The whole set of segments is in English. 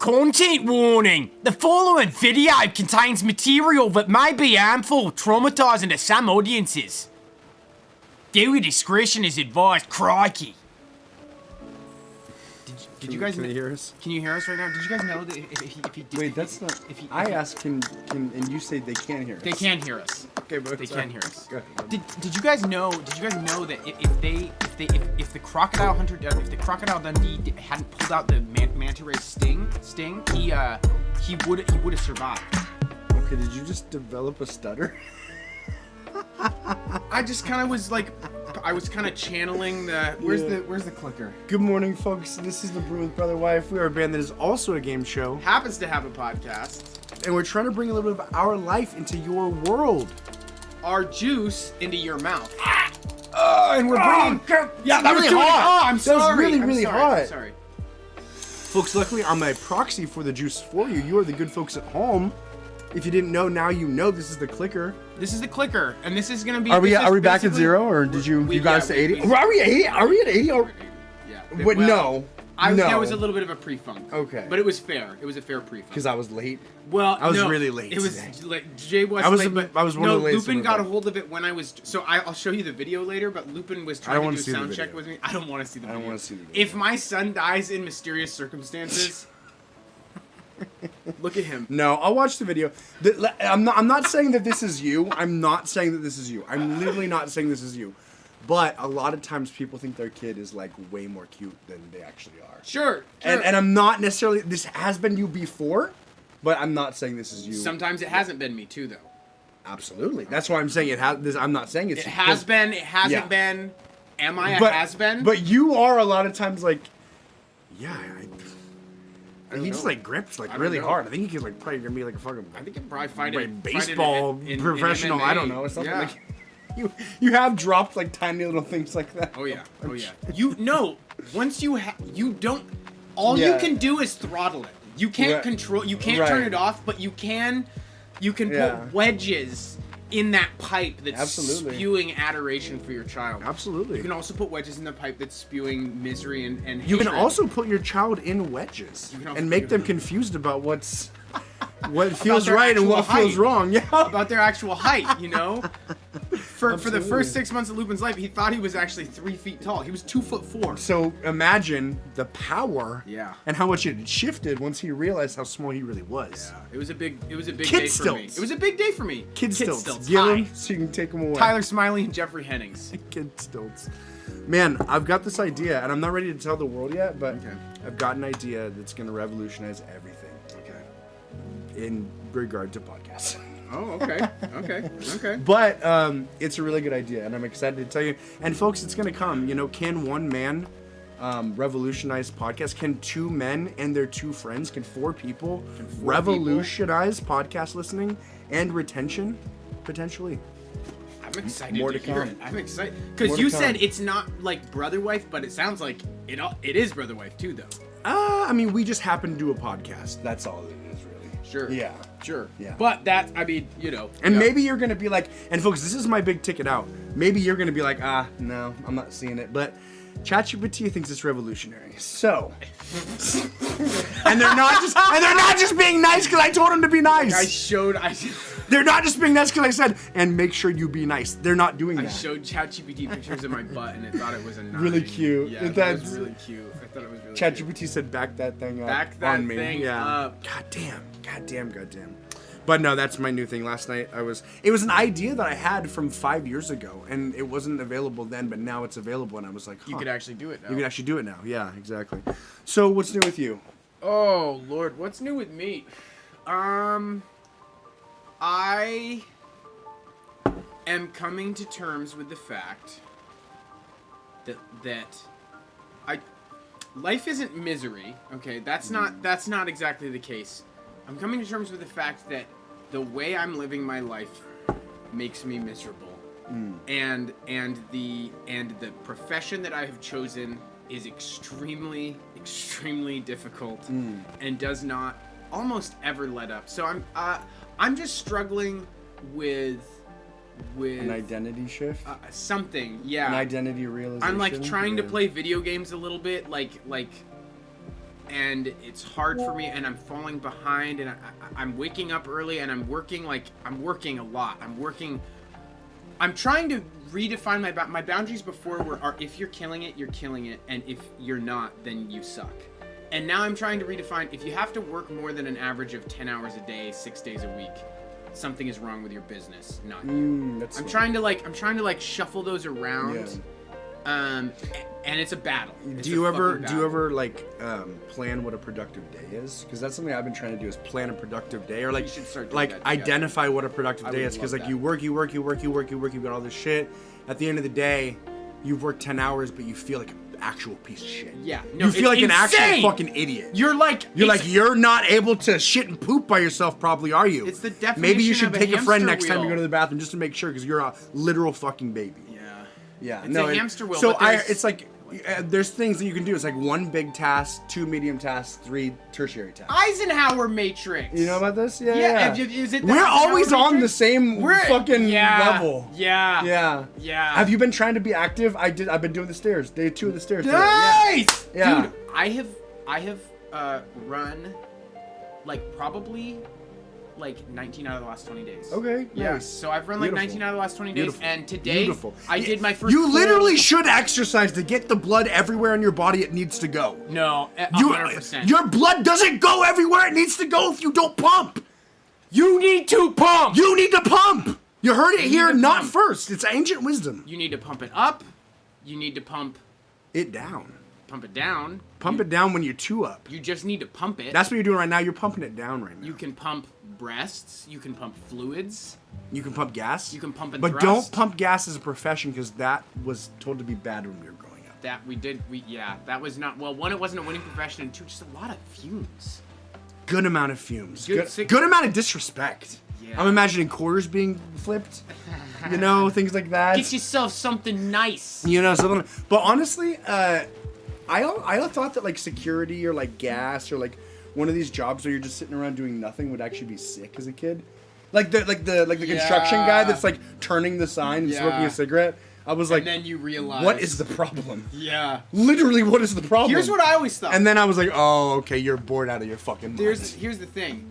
Content warning! The following video contains material that may be harmful, traumatizing to some audiences. Viewer discretion is advised. Crikey. Did you guys hear us? Can you hear us right now? Did you guys know that if he Wait, that's not. I asked and you say they can't hear us. They can hear us. Okay, but they can hear us. Go ahead. Did you guys know? Did you guys know that if the crocodile hunter, if the crocodile Dundee hadn't pulled out the manta ray sting, he would have survived. Okay, did you just develop a stutter? I just kind of was like, I was kind of channeling the. Where's the clicker? Good morning, folks. This is the Brew with Brotherwife. We are a band that is also a game show. Happens to have a podcast. And we're trying to bring a little bit of our life into your world. Our juice into your mouth. And we're bringing. Yeah, that was really hot. Oh, I'm sorry. That was really hot. I'm sorry. Folks, luckily I'm a proxy for the juice for you. You are the good folks at home. If you didn't know, now you know. This is the clicker. This is the clicker, and this is gonna be. Are we back at 0, or did you got us to 80? Are we 80? Are we at 80? Or, yeah. But no. No. There was a little bit of a pre-funk. Okay. But it was fair. It was a fair pre-funk. Because I was late. Well, I was really late. It was today. like Jay was late, but I was one of the latest. Lupin got a hold of it when I was. So I'll show you the video later. But Lupin was trying to do a sound check with me. I don't want to see the video. I don't want to see the video. If my son dies in mysterious circumstances. Look at him. No, I'll watch the video. I'm not saying that this is you. I'm not saying that this is you. I'm literally not saying this is you. But a lot of times people think their kid is like way more cute than they actually are. Sure. And I'm not necessarily. This has been you before, but I'm not saying this is you. Sometimes it hasn't been me too, though. Absolutely. That's why I'm saying it has. I'm not saying it's. It has been. It hasn't been. Am I a has been? But you are a lot of times like. Yeah. He just like grips like really hard. I think he's like probably gonna be like a fucking. I think he'll probably fight a baseball professional. In MMA. I don't know. Or something like. You have dropped like tiny little things like that. Oh yeah. Oh yeah. You know, once you don't. All you can do is throttle it. You can't control. You can't turn it off, but you can. You can put wedges in that pipe that's spewing adoration for your child. Absolutely. You can also put wedges in the pipe that's spewing misery and hatred. You can also put your child in wedges and make them confused about what feels right and what feels wrong. Yeah. About their actual height, you know? For the first 6 months of Lupin's life, he thought he was actually 3 feet tall. He was 2'4". So imagine the power and how much it shifted once he realized how small he really was. Yeah. It was a big day for me. It was a big day for me. Kid stilts. Get him so you can take him away. Tyler Smiley and Jeffrey Hennings. Kid stilts. Man, I've got this idea, and I'm not ready to tell the world yet, but I've got an idea that's going to revolutionize everything. In regard to podcasts. Oh, okay. But it's a really good idea, and I'm excited to tell you. And folks, it's gonna come. You know, can one man revolutionize podcasts? Can 2 men and their 2 friends? Can 4 people revolutionize podcast listening and retention? Potentially. I'm excited to hear it. I'm excited because you said it's not like Brotherwife, but it sounds like it is Brotherwife too, though. I mean, we just happen to do a podcast. That's all it is, really. Sure. Yeah. Sure. Yeah. But that, I mean, you know. And maybe you're going to be like, and folks, this is my big ticket out. Maybe you're going to be like, no, I'm not seeing it. But ChatGPT thinks it's revolutionary. So. and they're not just being nice because I told them to be nice. They're not just being nice because I said, and make sure you be nice. They're not doing that. I showed ChatGPT pictures of my butt and it thought it was a 9. Really cute. Yeah, that was really cute. I thought it was really ChatGPT cute. said back that thing up back that on me. Thing up. God damn. But no, that's my new thing. Last night it was an idea that I had from 5 years ago, and it wasn't available then, but now it's available, and I was like, You could actually do it now. You could actually do it now. Yeah, exactly. So what's new with you? Oh Lord, what's new with me? I am coming to terms with the fact that life isn't misery. Okay, that's not exactly the case. I'm coming to terms with the fact that the way I'm living my life makes me miserable. And the profession that I have chosen is extremely difficult and does not almost ever let up. So I'm just struggling with an identity shift, something. Yeah, an identity realization. I'm like trying to play video games a little bit, like and it's hard for me, and I'm falling behind, and I'm waking up early, and I'm working a lot. I'm trying to redefine my boundaries. Before were if you're killing it, you're killing it, and if you're not, then you suck. And now I'm trying to redefine, if you have to work more than an average of 10 hours a day, 6 days a week, something is wrong with your business, not you. I'm trying to shuffle those around. Yeah. And it's a battle. Do you ever like plan what a productive day is? Because that's something I've been trying to do, is plan a productive day, or like identify what a productive day is. Because like you work, you've got all this shit. At the end of the day, you've worked 10 hours, but you feel like an actual piece of shit. Yeah, no, you feel like insane. An actual fucking idiot. You're not able to shit and poop by yourself properly, are you? It's the definition. Maybe you should take a friend next wheel. time you go to the bathroom just to make sure, because you're a literal fucking baby. Yeah, it's a hamster wheel. So it's like there's things that you can do. It's like 1 big task, 2 medium tasks, 3 tertiary tasks. Eisenhower matrix. You know about this? Yeah. Is it? We're always on the same fucking level. Yeah. Have you been trying to be active? I've been doing the stairs. Day 2 of the stairs. Nice. Yeah. Dude, I have run like probably like 19 out of the last 20 days. Okay. Yeah. Nice. So I've run like 19 out of the last 20 days, and today I did my first. You literally should exercise to get the blood everywhere in your body it needs to go. No, 100%. Your blood doesn't go everywhere it needs to go if you don't pump. You need to pump. You need to pump. You heard it here, not first. It's ancient wisdom. You need to pump it up. You need to pump it down. Pump it down. Pump it down when you're 2 up. You just need to pump it. That's what you're doing right now. You're pumping it down right now. You can pump breasts. You can pump fluids. You can pump gas. You can pump and But thrust. don't pump gas as a profession, because that was told to be bad when we were growing up. That was not, well, 1, it wasn't a winning profession, and 2, just a lot of fumes. Good amount of fumes. Good amount of disrespect. Yeah. I'm imagining quarters being flipped. You know, things like that. Get yourself something nice. You know, something. But honestly, I thought that like security or like gas or like one of these jobs where you're just sitting around doing nothing would actually be sick as a kid. Like the construction guy that's like turning the sign and smoking a cigarette. I was like, and then you realize, what is the problem? Yeah. Literally, what is the problem? Here's what I always thought. And then I was like, oh, okay, you're bored out of your fucking mind. Here's the thing.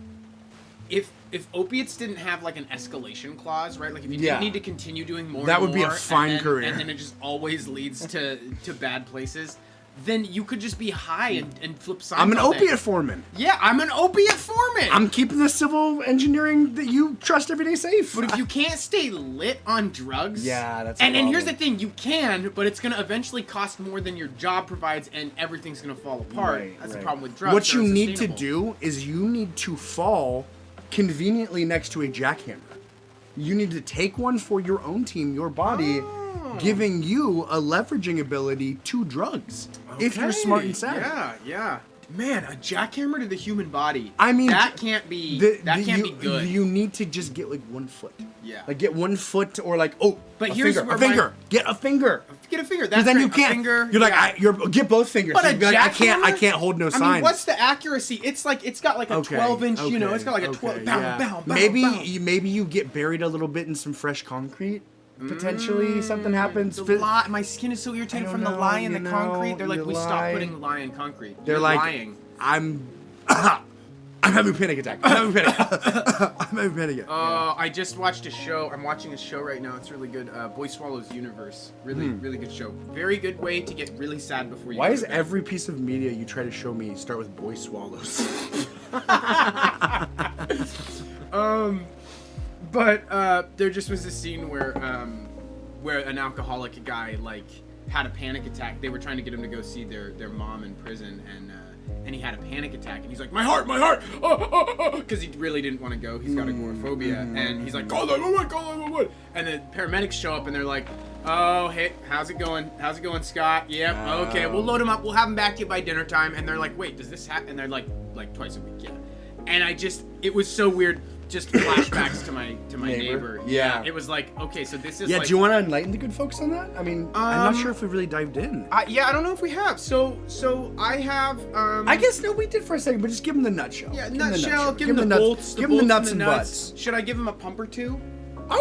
If opiates didn't have like an escalation clause, right? Like if you didn't need to continue doing more, that would be a fine career. And then it just always leads to bad places. Then you could just be high and flip signs. I'm an opiate foreman. Yeah, I'm an opiate foreman. I'm keeping the civil engineering that you trust every day safe. But if you can't stay lit on drugs, that's and here's the thing, you can, but it's gonna eventually cost more than your job provides, and everything's gonna fall apart. That's the problem with drugs. What you need to do is you need to fall conveniently next to a jackhammer. You need to take one for your own team, your body, giving you a leveraging ability to drugs. Okay. If you're smart and savvy. Yeah. Man, a jackhammer to the human body. I mean, that can't be good. You need to just get like 1 foot. Yeah. Like get 1 foot, or like a finger. Get a finger. Get a finger. That's then great. you can't. Finger, you're like, get both fingers. But so like, I can't hold no sign. I mean, what's the accuracy? It's like it's got like a 12-inch. You know, it's got like a 12. Bow. Maybe you get buried a little bit in some fresh concrete. Potentially something happens. My skin is so irritated from the lye in the concrete. They're like, we stopped putting lye in concrete. They're like, lying. I'm having a panic attack. I'm having a panic attack. I just watched a show. I'm watching a show right now. It's really good. Boy Swallows Universe. Really good show. Very good way to get really sad before you go to bed. Why is every piece of media you try to show me start with Boy Swallows? But there just was this scene where an alcoholic guy like had a panic attack. They were trying to get him to go see their mom in prison, and he had a panic attack, and he's like, my heart, because he really didn't want to go. He's got agoraphobia, and he's like, call 911. And the paramedics show up, and they're like, oh, hey, how's it going, Scott? Yep, okay, we'll load him up. We'll have him back to you by dinner time. And they're like, wait, does this happen? And they're like twice a week, yeah. And it was so weird. Just flashbacks to my neighbor. Yeah. It was like, okay, so this is like... do you want to enlighten the good folks on that? I mean, I'm not sure if we really dived in. I don't know if we have. So I have... I guess, no, we did for a second, but just give them the nutshell. Yeah, nutshell, give them the bolts. Give them the nuts and butts. Should I give them a pump or two? I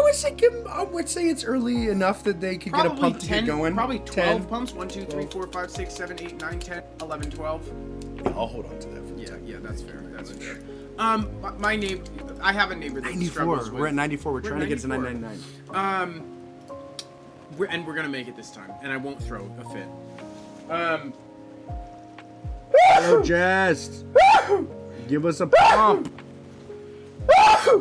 would say it's early enough that they could get a pump to get going. Probably 12 pumps. 1, 2, 3, 4, 5, 6, 7, 8, 9, 10, 11, 12. Yeah, I'll hold on to that for the Yeah, time. yeah, that's fair. That's fair. My neighbor, I have a neighbor that 94. struggles with. We're at 94. We're trying to get to 94. 999. We're gonna make it this time, and I won't throw a fit. Hello, Jess. Give us a pump.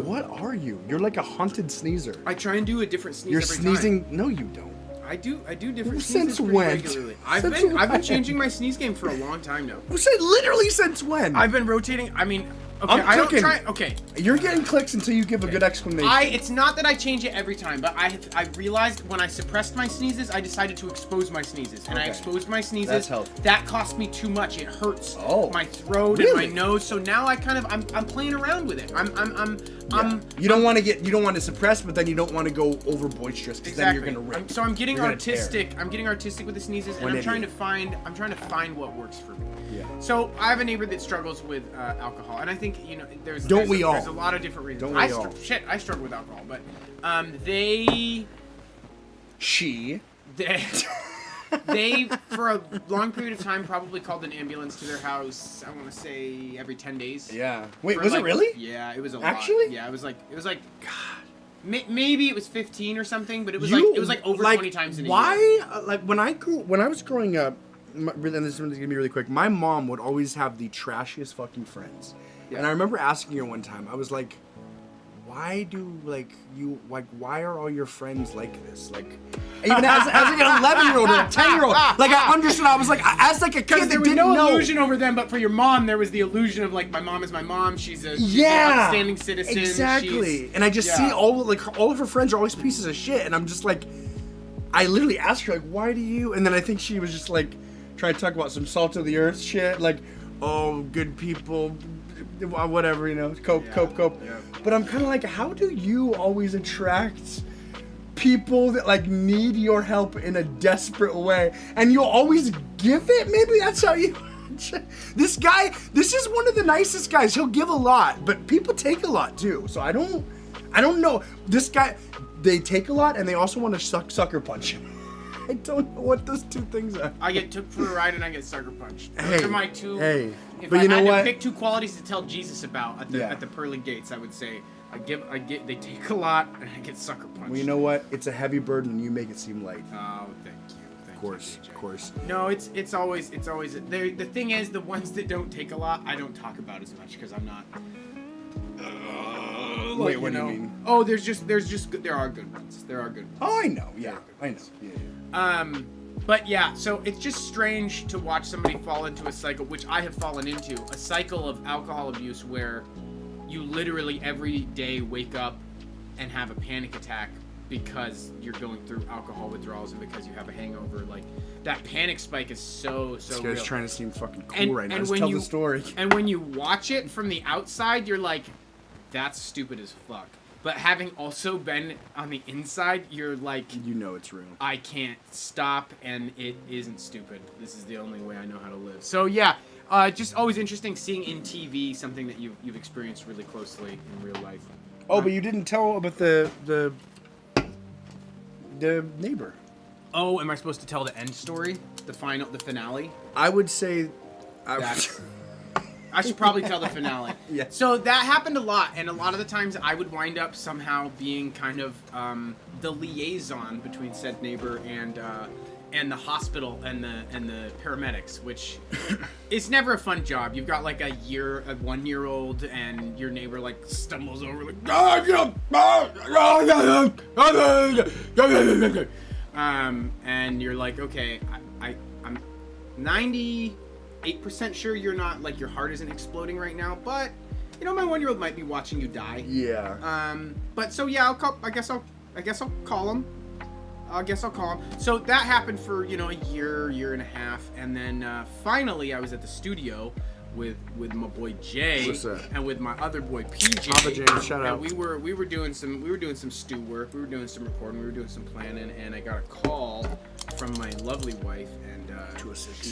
What are you? You're like a haunted sneezer. I try and do a different sneeze You're every sneezing. time. No, you don't. I do different Since sneezes pretty when? regularly. I've Since been when? changing my sneeze game for a long time now. Who said literally since when? I've been rotating. I mean, okay, I'm I don't cooking. try. Okay, You're getting clicks until you give a good explanation. it's not that I change it every time, but I realized when I suppressed my sneezes, I decided to expose my sneezes, and I Okay. exposed my sneezes. That's healthy. That cost me too much. It hurts my throat Really? and my nose. So now I'm playing around with it. You don't want to suppress, but then you don't want to go over boisterous because then you're Exactly. gonna rip. So I'm getting You're gonna artistic. I'm getting artistic with the sneezes, and One I'm trying to idiot. find what works for me. Yeah. So I have a neighbor that struggles with alcohol, and I think there's Don't we all? There's a lot of different reasons. Don't we all? I struggle with alcohol, but they for a long period of time probably called an ambulance to their house. I want to say every 10 days. Yeah. Wait, For was it really? Yeah, it was a Actually? lot. Yeah, it was like God. Maybe it was 15 or something, but it was like over like, 20 times in a why, year. Like when I was growing up, and this is gonna be really quick. My mom would always have the trashiest fucking friends, and I remember asking her one time. I was like, "Why why are all your friends like this?" Like, even as like an 11-year-old or a 10-year-old, like I understood. I was like, as like a kid Because that there was didn't no know. illusion over them, but for your mom, there was the illusion of like, my mom is my mom. She's an upstanding citizen. Exactly. And I just see all of her friends are always pieces of shit, and I'm just like, I literally asked her like, why do you? And then I think she was just like trying to talk about some salt of the earth shit, like, oh, good people, whatever, cope. Yeah. But I'm kind of like, how do you always attract people that like need your help in a desperate way, and you'll always give it? Maybe that's how you. This is one of the nicest guys. He'll give a lot, but people take a lot too. So I don't know. This guy, they take a lot, and they also want to sucker punch him. I don't know what those two things are. I get took for a ride and I get sucker punched. Hey, Those are my two. hey. If But I you know had what? to pick two qualities to tell Jesus about at the pearly gates, I would say they take a lot and I get sucker punched. Well, you know what? It's a heavy burden, and you make it seem light. Oh, thank you. Of course. No, it's always the thing is, the ones that don't take a lot, I don't talk about as much because I'm not. Wait, what do you mean? Oh, there are good ones. There are good ones. Oh, I know. Yeah, I know. Yeah. But yeah, so it's just strange to watch somebody fall into a cycle, which I have fallen into, a cycle of alcohol abuse where you literally every day wake up and have a panic attack because you're going through alcohol withdrawals and because you have a hangover. Like, that panic spike is so This guy's real. trying to seem fucking cool right now. And Just tell the story. And when you watch it from the outside, you're like, that's stupid as fuck. But having also been on the inside, you're like, You know it's real. I can't stop, and it isn't stupid. This is the only way I know how to live. So yeah, just always interesting seeing in TV something that you've experienced really closely in real life. Oh, but you didn't tell about the neighbor. Oh, am I supposed to tell the end story, the finale? I would say. I should probably tell the finale. Yeah. So that happened a lot, and a lot of the times I would wind up somehow being kind of the liaison between said neighbor and the hospital and the paramedics, which it's never a fun job. You've got like a 1-year-old, and your neighbor like stumbles over like, and you're like, okay, I'm 98% sure you're not, like, your heart isn't exploding right now, but my 1-year-old might be watching you die. Yeah. But so yeah, I guess I'll call him. So that happened for a year and a half, and then finally I was at the studio with my boy Jay and with my other boy PJ. Papa James, shout out. And we were doing some stew work. We were doing some recording. We were doing some planning, and I got a call from my lovely wife, and she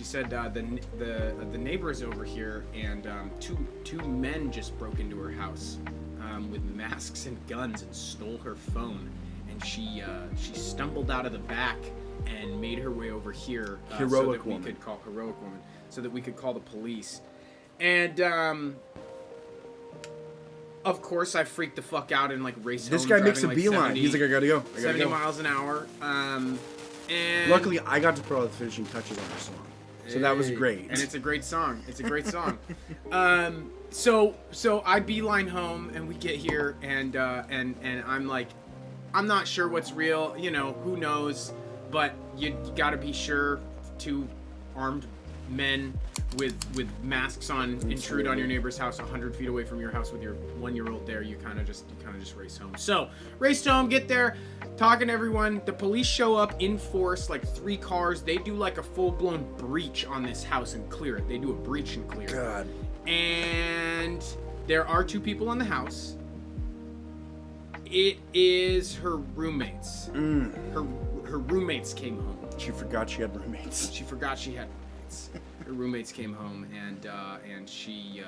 said the neighbors over here, and two men just broke into her house with masks and guns and stole her phone, and she stumbled out of the back and made her way over here Heroic so that we woman. could call heroic woman so that we could call the police. And of course, I freaked the fuck out and like raced home. This guy makes a like beeline. 70, He's like, I gotta go. 70 miles an hour. And luckily, I got to put all the finishing touches on this song, so that was great. And it's a great song. It's a great song. So I beeline home, and we get here, and I'm like, I'm not sure what's real. You know, who knows? But you gotta be sure. 2 armed men with masks on intrude on your neighbor's house 100 feet away from your house with your 1-year-old there. You kind of just race home. So raced home, get there, talking to everyone. The police show up in force, like 3 cars. They do like a full-blown breach on this house and clear it. They do a breach and clear it. God. And there are 2 people in the house. It is her roommates. Her roommates came home. She forgot she had roommates. She forgot she had roommates. Her roommates came home, and she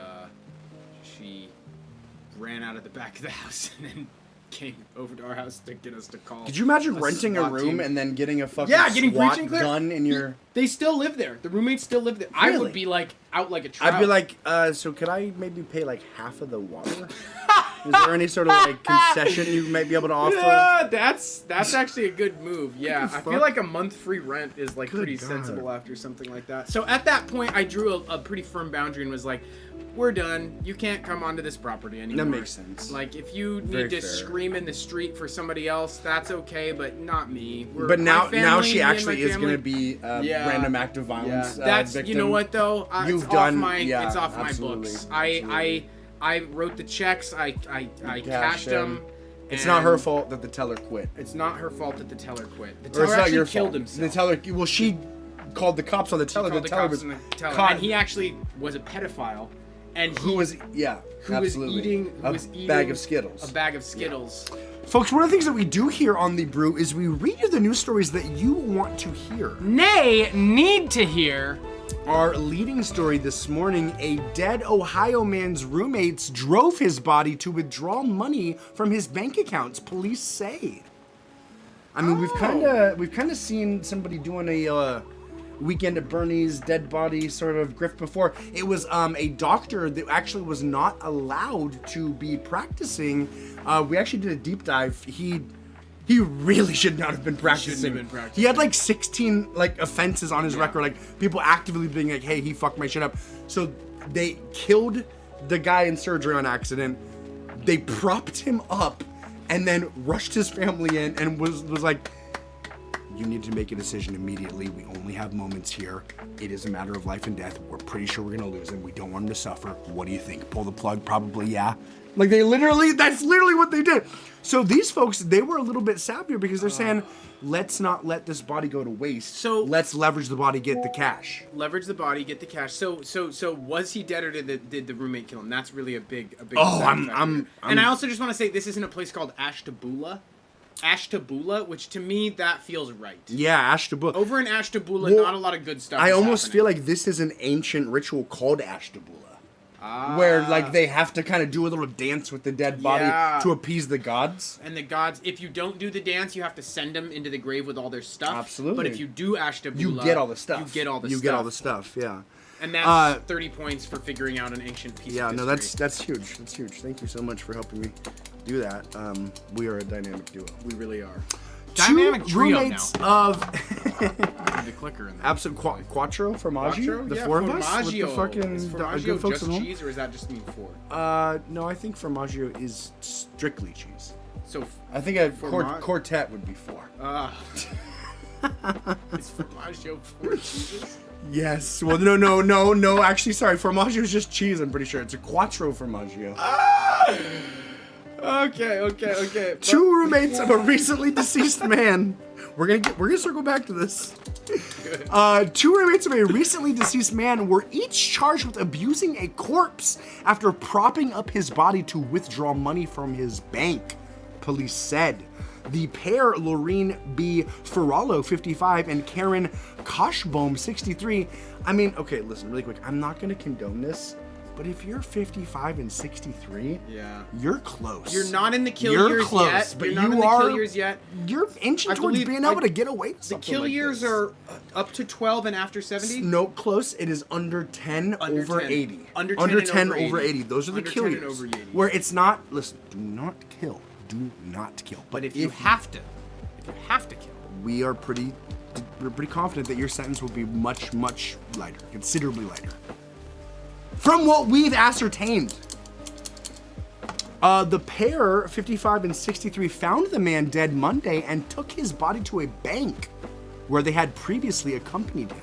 ran out of the back of the house and then came over to our house to get us to call. Could you imagine renting a room and then getting a fucking SWAT gun in your... They still live there. The roommates still live there. Really? I would be like out like a trout. I'd be like, so could I maybe pay like half of the water? Is there any sort of like concession you might be able to offer? Yeah, that's actually a good move. Yeah, I feel fuck? like a month free rent is like Good pretty God. sensible after something like that. So at that point, I drew a pretty firm boundary and was like, we're done. You can't come onto this property anymore. That makes sense. Like, if you Very need to fair. scream in the street for somebody else, that's okay, but not me. But now my she family, actually me and is my going to family- be a Yeah. random act of violence That's victim. you know what though. You've it's done- off my yeah, it's off absolutely, my books. absolutely. I wrote the checks. I cashed them. It's not her fault that the teller quit. It's not her fault that the teller quit. The Or teller it's not actually your killed fault. himself. The teller, well, she called the cops on the teller. Called The the teller cops was and the teller. caught. And he actually was a pedophile. And who was absolutely eating a bag of Skittles. A bag of Skittles. Folks, one of the things that we do here on the Brew is we read you the news stories that you want to hear. Nay, need to hear. Our leading story this morning, a dead Ohio man's roommates drove his body to withdraw money from his bank accounts, police say. I mean, we've kind of seen somebody doing a Weekend at Bernie's dead body sort of grift before. It was a doctor that actually was not allowed to be practicing. We actually did a deep dive. He really should not have been practicing. He had like 16 like offenses on his record, like people actively being like, "Hey, he fucked my shit up." So they killed the guy in surgery on accident. They propped him up and then rushed his family in and was like, "You need to make a decision immediately. We only have moments here. It is a matter of life and death. We're pretty sure we're gonna lose him. We don't want him to suffer. What do you think? Pull the plug? Probably, yeah." Like that's literally what they did. So these folks, they were a little bit savvier because they're saying, let's not let this body go to waste. So let's leverage the body, get the cash. Leverage the body, get the cash. So was he dead or did the roommate kill him? That's really a big. Oh, and I also just want to say this isn't a place called Ashtabula, which to me that feels right. Yeah, Ashtabula. Over in Ashtabula, not a lot of good stuff. I almost feel like this is an ancient ritual called Ashtabula. Where like they have to kind of do a little dance with the dead body to appease the gods. And the gods, if you don't do the dance, you have to send them into the grave with all their stuff. Absolutely. But if you do Ashtabula, you get all the stuff. You get all the stuff. Yeah. And that's 30 points for figuring out an ancient piece of history. Yeah, no, that's huge. That's huge. Thank you so much for helping me do that. We are a dynamic duo. We really are. Dynamic trio roommates now. Of the clicker in there. Absolute Quattro Formaggio? The four of us? With the fucking is Formaggio good folks just at home? cheese, or does that just mean four? No, I think Formaggio is strictly cheese. So I think a quartet would be four. Is Formaggio four cheeses? Yes. Well, no. Actually, sorry. Formaggio is just cheese. I'm pretty sure it's a Quattro Formaggio. Okay. Two roommates of a recently deceased man. We're gonna circle back to this. Two roommates of a recently deceased man were each charged with abusing a corpse after propping up his body to withdraw money from his bank, police said. The pair, Laureen B. Ferrallo, 55, and Karen Koshbaum, 63. I mean, okay, listen, really quick. I'm not gonna condone this, But if you're 55 and 63, Yeah. you're close. You're not in the kill You're years close, yet. but You're not you in the are. kill years yet. You're inching I towards believe- being able to get away with The something kill like years this. are up to 12 and after 70. No, close. It is under 10 Under over 10. 80. Under 10 and over 80. Those are the Under kill 10 and years. over 80. Where it's not. Listen, do not kill. Do not kill. But if you have to kill, we're pretty confident that your sentence will be much, much lighter, considerably lighter. From what we've ascertained, the pair, 55 and 63, found the man dead Monday and took his body to a bank where they had previously accompanied him.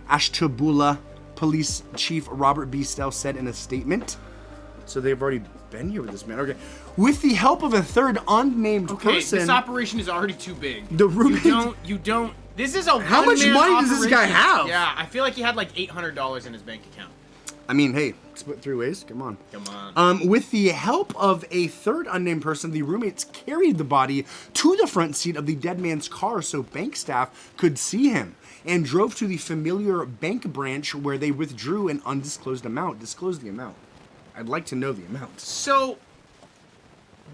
Ashtabula Police Chief Robert B. Stell said in a statement. So they've already been here with this man. Okay. With the help of a third unnamed person. this operation is already too big. The roommate. You don't. This is a How much one-man money does this guy operation. have? Yeah, I feel like he had like $800 in his bank account. I mean, hey, split 3 ways. Come on. Come on. With the help of a third unnamed person, the roommates carried the body to the front seat of the dead man's car so bank staff could see him and drove to the familiar bank branch where they withdrew an undisclosed amount. Disclose the amount. I'd like to know the amount. So,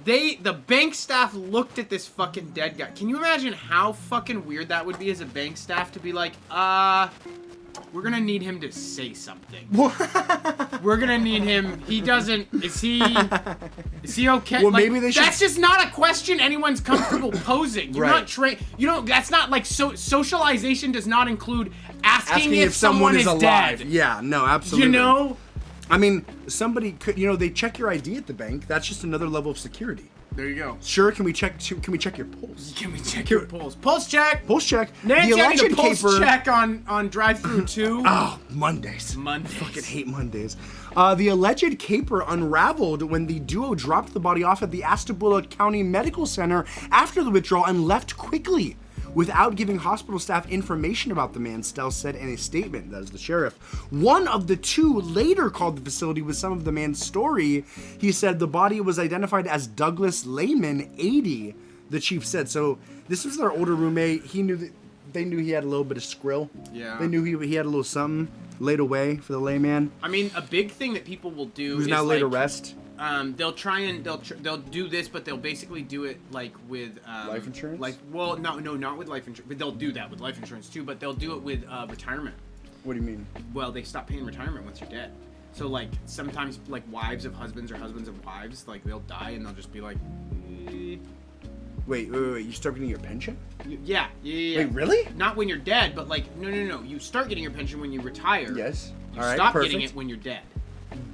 the bank staff looked at this fucking dead guy. Can you imagine how fucking weird that would be as a bank staff to be like, we're gonna need him to say something. We're gonna need him. Is he okay? Well, like, maybe they should. That's just not a question anyone's comfortable posing. You're Right. not trained. You don't. That's not like socialization does not include asking if someone is alive. dead. Yeah, no, absolutely. You know. I mean, somebody could, they check your ID at the bank. That's just another level of security. There you go. Sure, can we check your pulse? Can we check your pulse? Pulse check. Pulse check. Nancy, I need a pulse caper. check on drive-through too. Oh, Mondays. I fucking hate Mondays. The alleged caper unraveled when the duo dropped the body off at the Ashtabula County Medical Center after the withdrawal and left quickly without giving hospital staff information about the man, Stell said in a statement. That is the sheriff. One of the two later called the facility with some of the man's story. He said the body was identified as Douglas Lehman, 80, the chief said. So this was their older roommate. They knew he had a little bit of skrill. Yeah. They knew he had a little something laid away for the layman. I mean, a big thing that people will do Who's is now laid to like, rest. They'll try and they'll do this, but they'll basically do it like with Life insurance? No, not with life insurance. But they'll do that with life insurance too. But they'll do it with retirement. What do you mean? Well, they stop paying retirement once you're dead. So like sometimes like wives of husbands or husbands of wives, like they'll die and they'll just be like, Wait. You start getting your pension? yeah. Wait, really? Not when you're dead, but like no. You start getting your pension when you retire. Yes. You All right, stop perfect. getting it when you're dead.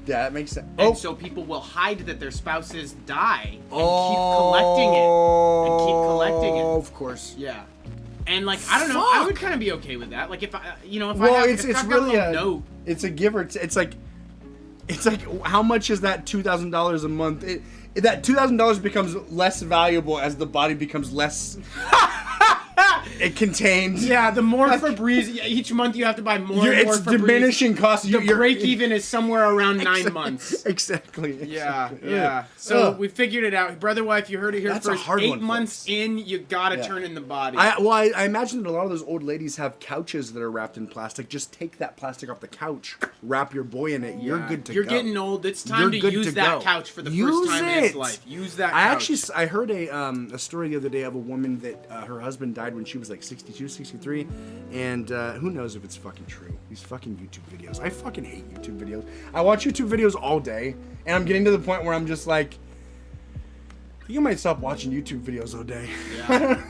Yeah, that makes sense. And so people will hide that their spouses die and keep collecting it. And keep collecting it. Of course. Yeah. And like I don't know, I would Fuck. kind of be okay with that. Like if I, Well, if it's I've got really a little note. it's a give or it's like how much is that $2,000 a month? That $2,000 becomes less valuable as the body becomes less it contained. Yeah, the more Febreze each month you have to buy more. And more It's Febreze. diminishing cost. The break even is somewhere around 9 months. Exactly. Yeah, exactly. yeah. So Ugh. we figured it out. Brotherwife, you heard it here That's a first. hard 8 one, months folks. in, you gotta Yeah. turn in the body. I imagine that a lot of those old ladies have couches that are wrapped in plastic. Just take that plastic off the couch, wrap your boy in it. You're Yeah. good to You're go. getting old. It's time You're to good use to that go. couch for the Use first time in its it. life. Use that couch. I heard a story the other day of a woman that her husband died when she was like 62, 63, and who knows if it's fucking true. These fucking YouTube videos. I fucking hate YouTube videos. I watch YouTube videos all day, and I'm getting to the point where I'm just like, I think I might stop watching YouTube videos all day. Yeah.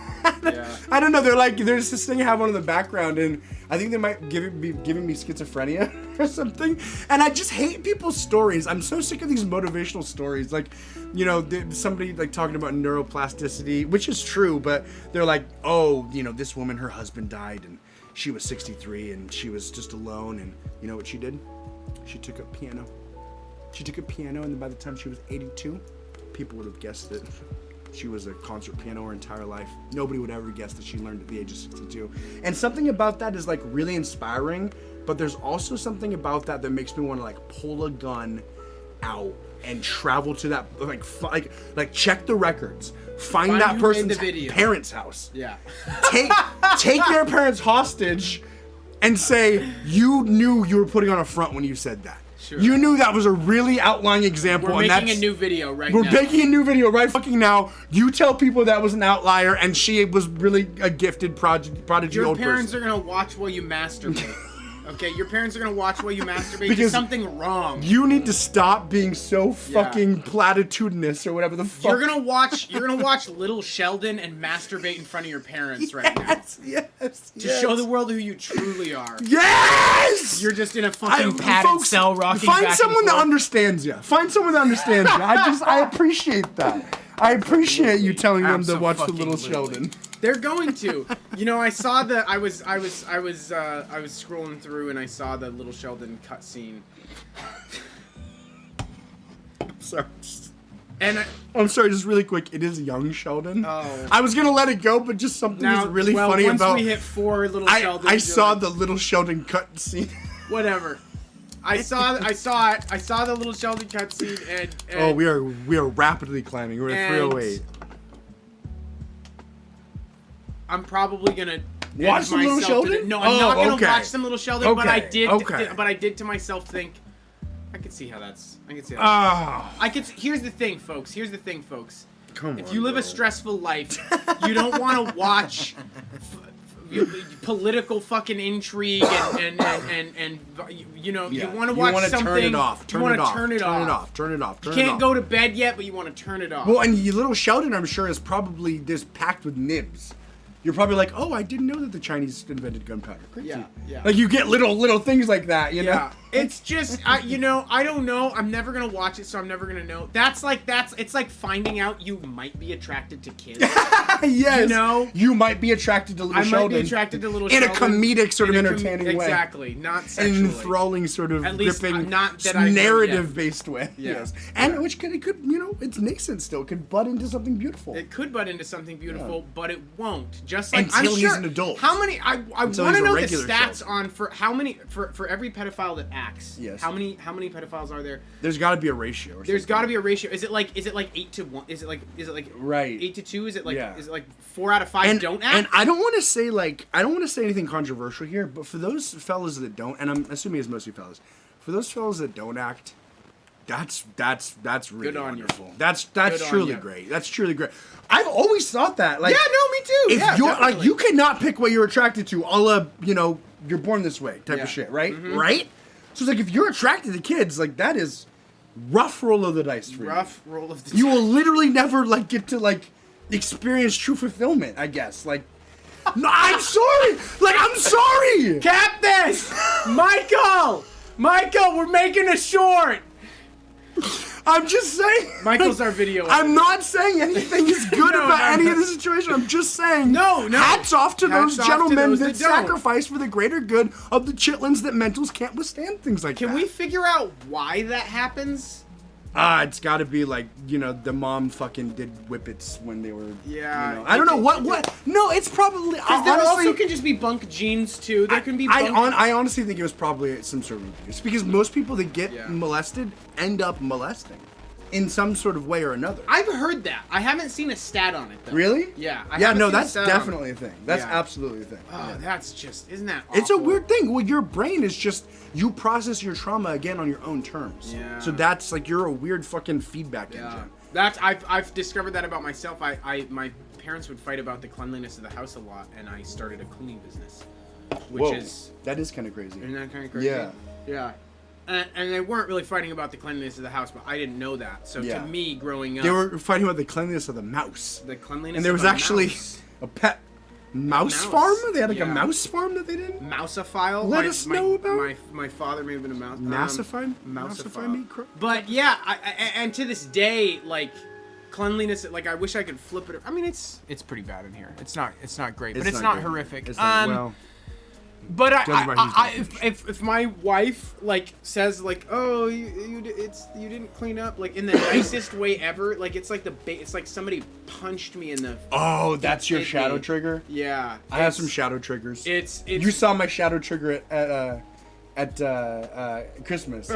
I don't know. There's this thing I have on in the background, and I think they might be giving me schizophrenia or something. And I just hate people's stories. I'm so sick of these motivational stories. Like, somebody like talking about neuroplasticity, which is true, but they're like, oh, this woman, her husband died, and she was 63, and she was just alone, and you know what she did? She took up piano. She took up piano, and by the time she was 82, people would have guessed that she was a concert piano her entire life. Nobody would ever guess that she learned at the age of 62. And something about that is like really inspiring, but there's also something about that makes me want to like pull a gun out and travel to that, like check the records, find that who made person's the video. parents' house, Yeah. take their parents hostage, and say you knew you were putting on a front when you said that. Sure. You knew that was a really outlying example. We're and making that's, a new video right We're now. making a new video right fucking now. You tell people that was an outlier and she was really a gifted prodigy Your old parents person. are gonna watch while you masturbate. Okay, your parents are gonna watch while you masturbate. Because There's something wrong. You need to stop being so fucking platitudinous or whatever the fuck. You're gonna watch Little Sheldon and masturbate in front of your parents right now. Yes. To show the world who you truly are. Yes. You're just in a fucking padded cell rocking Find back someone and that forth. understands you. Find someone that understands you. I appreciate that. I appreciate you telling them to watch the Little Sheldon. They're going to. You know, I saw the. I was scrolling through and I saw the Little Sheldon cutscene. Sorry. And I'm sorry, just really quick. It is young Sheldon. Oh. I was gonna let it go, but just something now, was really well, funny once about. we hit 4 Little Sheldons, I you're saw like, the Little Sheldon cutscene. whatever. I saw it. I saw the Little Sheldon cutscene and Oh, we are rapidly climbing. We're at 308. I'm probably gonna Watch some Little Sheldon? No, I'm not gonna okay. watch some Little Sheldon. But I Okay, did. okay. But I did to myself think, I could see how that's. I could see. How Ah, I could. Here's the thing, folks. come If on, you live bro. a stressful life, you don't want to watch political fucking intrigue and you know Yeah, you want to watch wanna something. turn it off. You want to turn it off. Turn it off. You can't go to bed yet, but you want to turn it off. Well, and Little Sheldon, I'm sure, is probably just packed with nibs. You're probably like, oh, I didn't know that the Chinese invented gunpowder. Crazy. Yeah. Like you get little things like that, you know. Yeah, it's just I don't know. I'm never gonna watch it, so I'm never gonna know. It's like finding out you might be attracted to kids. Yes. You know? You might be attracted to Little I Sheldon. might be attracted to Little in Sheldon a comedic sort of in a entertaining way. Exactly, not An sexually. enthralling sort of At least, gripping, not that I know narrative-based way. Yeah. Yes, and which it could, you know, it's nascent still. It could butt into something beautiful. It could butt into something beautiful, but it won't. Just like Until I'm he's sure, an adult. How many? I want Until to he's a know the regular stats Sheldon. on for how many for every pedophile that acts. Yes. How many pedophiles are there? There's got to be a ratio. Or There's something. got to be a ratio. Is it like 8 to 1? Is it like Right. 8 to 2? Is it like Yeah. 4 out of 5 don't act? And I don't want to say anything controversial here, but for those fellas that don't, and I'm assuming it's mostly fellas, for those fellas that don't act, that's really Good on you. wonderful. That's Good on truly you. great. That's truly great. I've always thought that. Like, yeah, no, me too. if Yeah, you're definitely. like, you cannot pick what you're attracted to, a la, you know, you're born this way type Yeah. of shit, right? Mhm. Right? So it's like if you're attracted to kids, like that is rough roll of the dice for you. rough roll of the You will literally never like get to like experience true fulfillment, I guess. Like, no, I'm sorry. Like, I'm sorry. Cap this, Michael. Michael, we're making a short. I'm just saying. Michael's our video. I'm not saying anything is good No, about no, any no. of the situation. I'm just saying. No. Hats off to Hats those off to gentlemen those that that don't. sacrifice for the greater good of the chitlins that mentals can't withstand things like that. Can we figure out why that happens? It's got to be like, you know, the mom fucking did whippets when they were. Yeah, You know, I don't know what. No, it's probably. Because there honestly, also can just be bunk genes too. There can be. Bunk... I honestly think it was probably some sort of abuse because most people that get Yeah. molested end up molesting in some sort of way or another. I've heard that. I haven't seen a stat on it though. Really? Yeah. I Yeah, haven't no, seen a that's stat on it. definitely a thing. That's Yeah. absolutely a thing. Oh, Yeah. that's just. Isn't that? Awful? It's a weird thing. Well, your brain is just you process your trauma again on your own terms. Yeah. So that's like you're a weird fucking feedback Yeah. engine. That's I've discovered that about myself. My parents would fight about the cleanliness of the house a lot, and I started a cleaning business, which Whoa, is that is kind of crazy. isn't that kind of crazy? Yeah. Yeah. And they weren't really fighting about the cleanliness of the house, but I didn't know that. So Yeah. to me, growing up, They were fighting about the cleanliness of the mouse. the cleanliness. And there of was a actually mouse. a pet mouse Mouse. farm? They had like Yeah. a mouse farm that they did? Mouseophile. Let us know about- my father may have been a mouse. Massify? Mousify. me? But yeah, and to this day, like cleanliness, like I wish I could flip it. I mean, it's pretty bad in here. It's not great, but it's not great. horrific. It's not, well, But Judging by who's if my wife like says like, oh, you didn't clean up like in the nicest way ever, like it's like it's like somebody punched me in the. oh, that's your It- shadow it- trigger? Yeah. I have some shadow triggers. It's You saw my shadow trigger Christmas.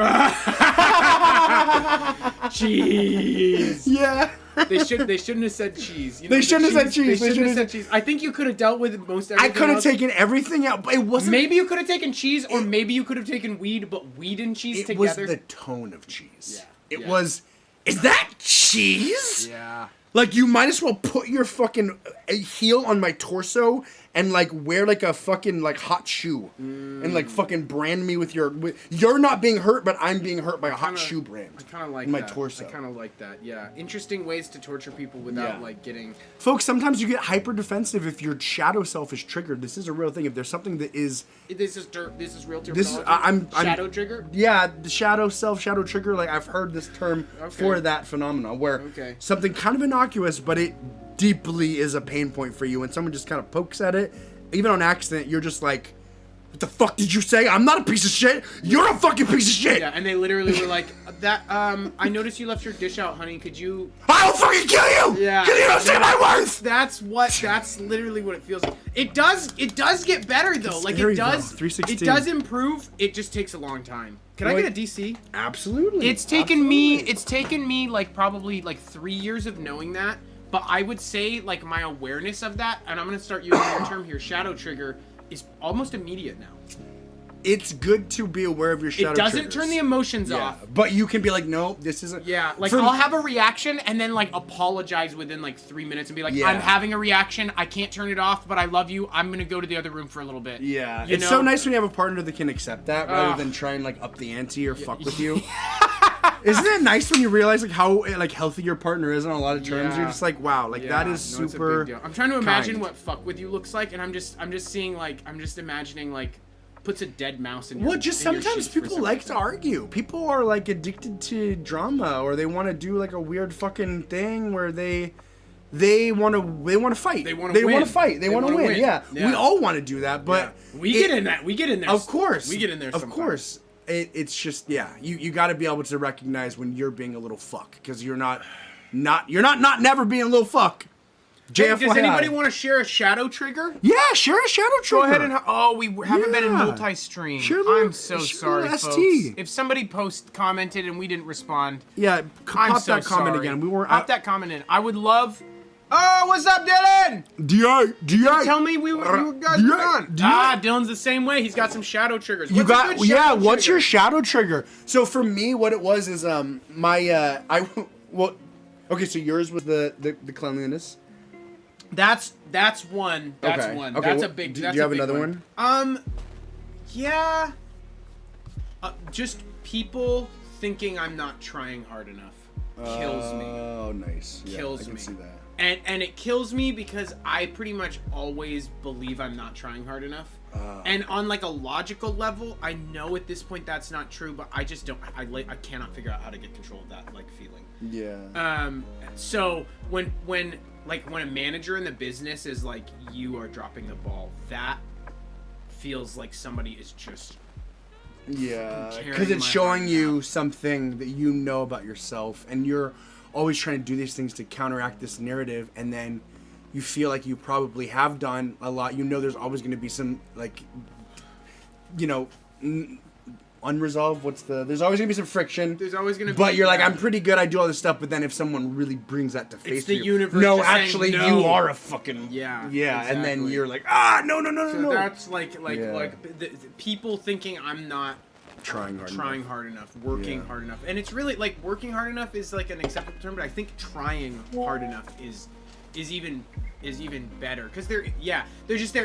Cheese. Yeah. They shouldn't have said cheese. You know, They shouldn't have said cheese. They shouldn't have said cheese. I think you could have dealt with most everything. I could have else. taken everything out, but it wasn't. Maybe you could have taken cheese, or maybe you could have taken weed, but weed and cheese It together. was the tone of cheese. Yeah. It was. Is that cheese? Yeah. Like, you might as well put your fucking heel on my torso and, like, wear, like, a fucking, like, hot shoe. And, like, fucking brand me with your... You're not being hurt, but I'm being hurt by a hot shoe brand. I kind of like my that. torso. I kind of like that, yeah. Interesting ways to torture people without, like, getting... Folks, sometimes you get hyper defensive if your shadow self is triggered. This is a real thing. If there's something that is... This is real terminology? This is... I'm shadow trigger? Yeah, the shadow self, shadow trigger. Like, I've heard this term for that phenomenon where something kind of innocuous, but it deeply is a pain point for you. And someone just kind of pokes at it, even on accident, you're just like, what the fuck did you say? I'm not a piece of shit. You're a fucking piece of shit. Yeah, and they literally were like, I noticed you left your dish out, honey. Could you... I'll fucking kill you! Yeah. Because you don't say my worth! That's literally what it feels like. It does get better, though. Like, Scary, it does... though. 316. It does improve. It just takes a long time. Can I get a DC? Absolutely. It's taken me, like, probably, like, 3 years of knowing that. But I would say, like, my awareness of that, and I'm going to start using your term here, shadow trigger, is almost immediate now. It's good to be aware of your shadow triggers. It doesn't turn the emotions off. But you can be like, no, this isn't... Yeah, like, I'll have a reaction and then, like, apologize within, like, 3 minutes and be like, I'm having a reaction, I can't turn it off, but I love you, I'm going to go to the other room for a little bit. Yeah. You It's know? so nice when you have a partner that can accept that rather than try and, like, up the ante or fuck with you. Isn't it nice when you realize, like, how, like, healthy your partner is on a lot of terms? Yeah. You're just like, wow, like, that is no, it's a super big deal. I'm trying to imagine kind. what fuck with you looks like, and I'm just seeing, like, I'm just imagining, like, puts a dead mouse in your... Well, just in your sometimes sheets for people some like reason. to argue. People are, like, addicted to drama, or they want to do, like, a weird fucking thing where they want to fight. They want to win. fight. They want to win. Yeah. We all want to do that, but we get in that. We get in there. Of course. We get in there. Of course. It's just you got to be able to recognize when you're being a little fuck, because you're not never being a little fuck. Hey, does anybody want to share a shadow trigger? Yeah, share a shadow trigger. Go ahead and we haven't been in multi-stream. I'm so sorry, folks. If somebody commented and we didn't respond, pop that comment again. We weren't. Pop that comment in. I would love. Oh, what's up, Dylan? D.I. Tell me we guys were on. Dylan's the same way. He's got some shadow triggers. What's your shadow trigger? So for me, what it was is okay. So yours was the cleanliness. That's one. That's one. Okay. That's a big. Do you have another one? Yeah. Just people thinking I'm not trying hard enough kills me. Oh, nice. Kills me. I can see that. And it kills me because I pretty much always believe I'm not trying hard enough. And on, like, a logical level, I know at this point that's not true, but I just don't. I cannot figure out how to get control of that, like, feeling. Yeah. So when a manager in the business is like, you are dropping the ball, that feels like somebody is just because it's showing you something that you know about yourself, and you're always trying to do these things to counteract this narrative, and then you feel like you probably have done a lot. You know there's always going to be some, like, unresolved. There's always gonna be some friction. There's always gonna be. But you're like, I'm pretty good. I do all this stuff. But then if someone really brings that to face, it's the universe. No, just actually, saying no. You are a fucking yeah. Exactly. And then you're like, no. So that's like the people thinking I'm not trying hard enough, working hard enough, and it's really like working hard enough is like an acceptable term, but I think trying hard enough is even better, because there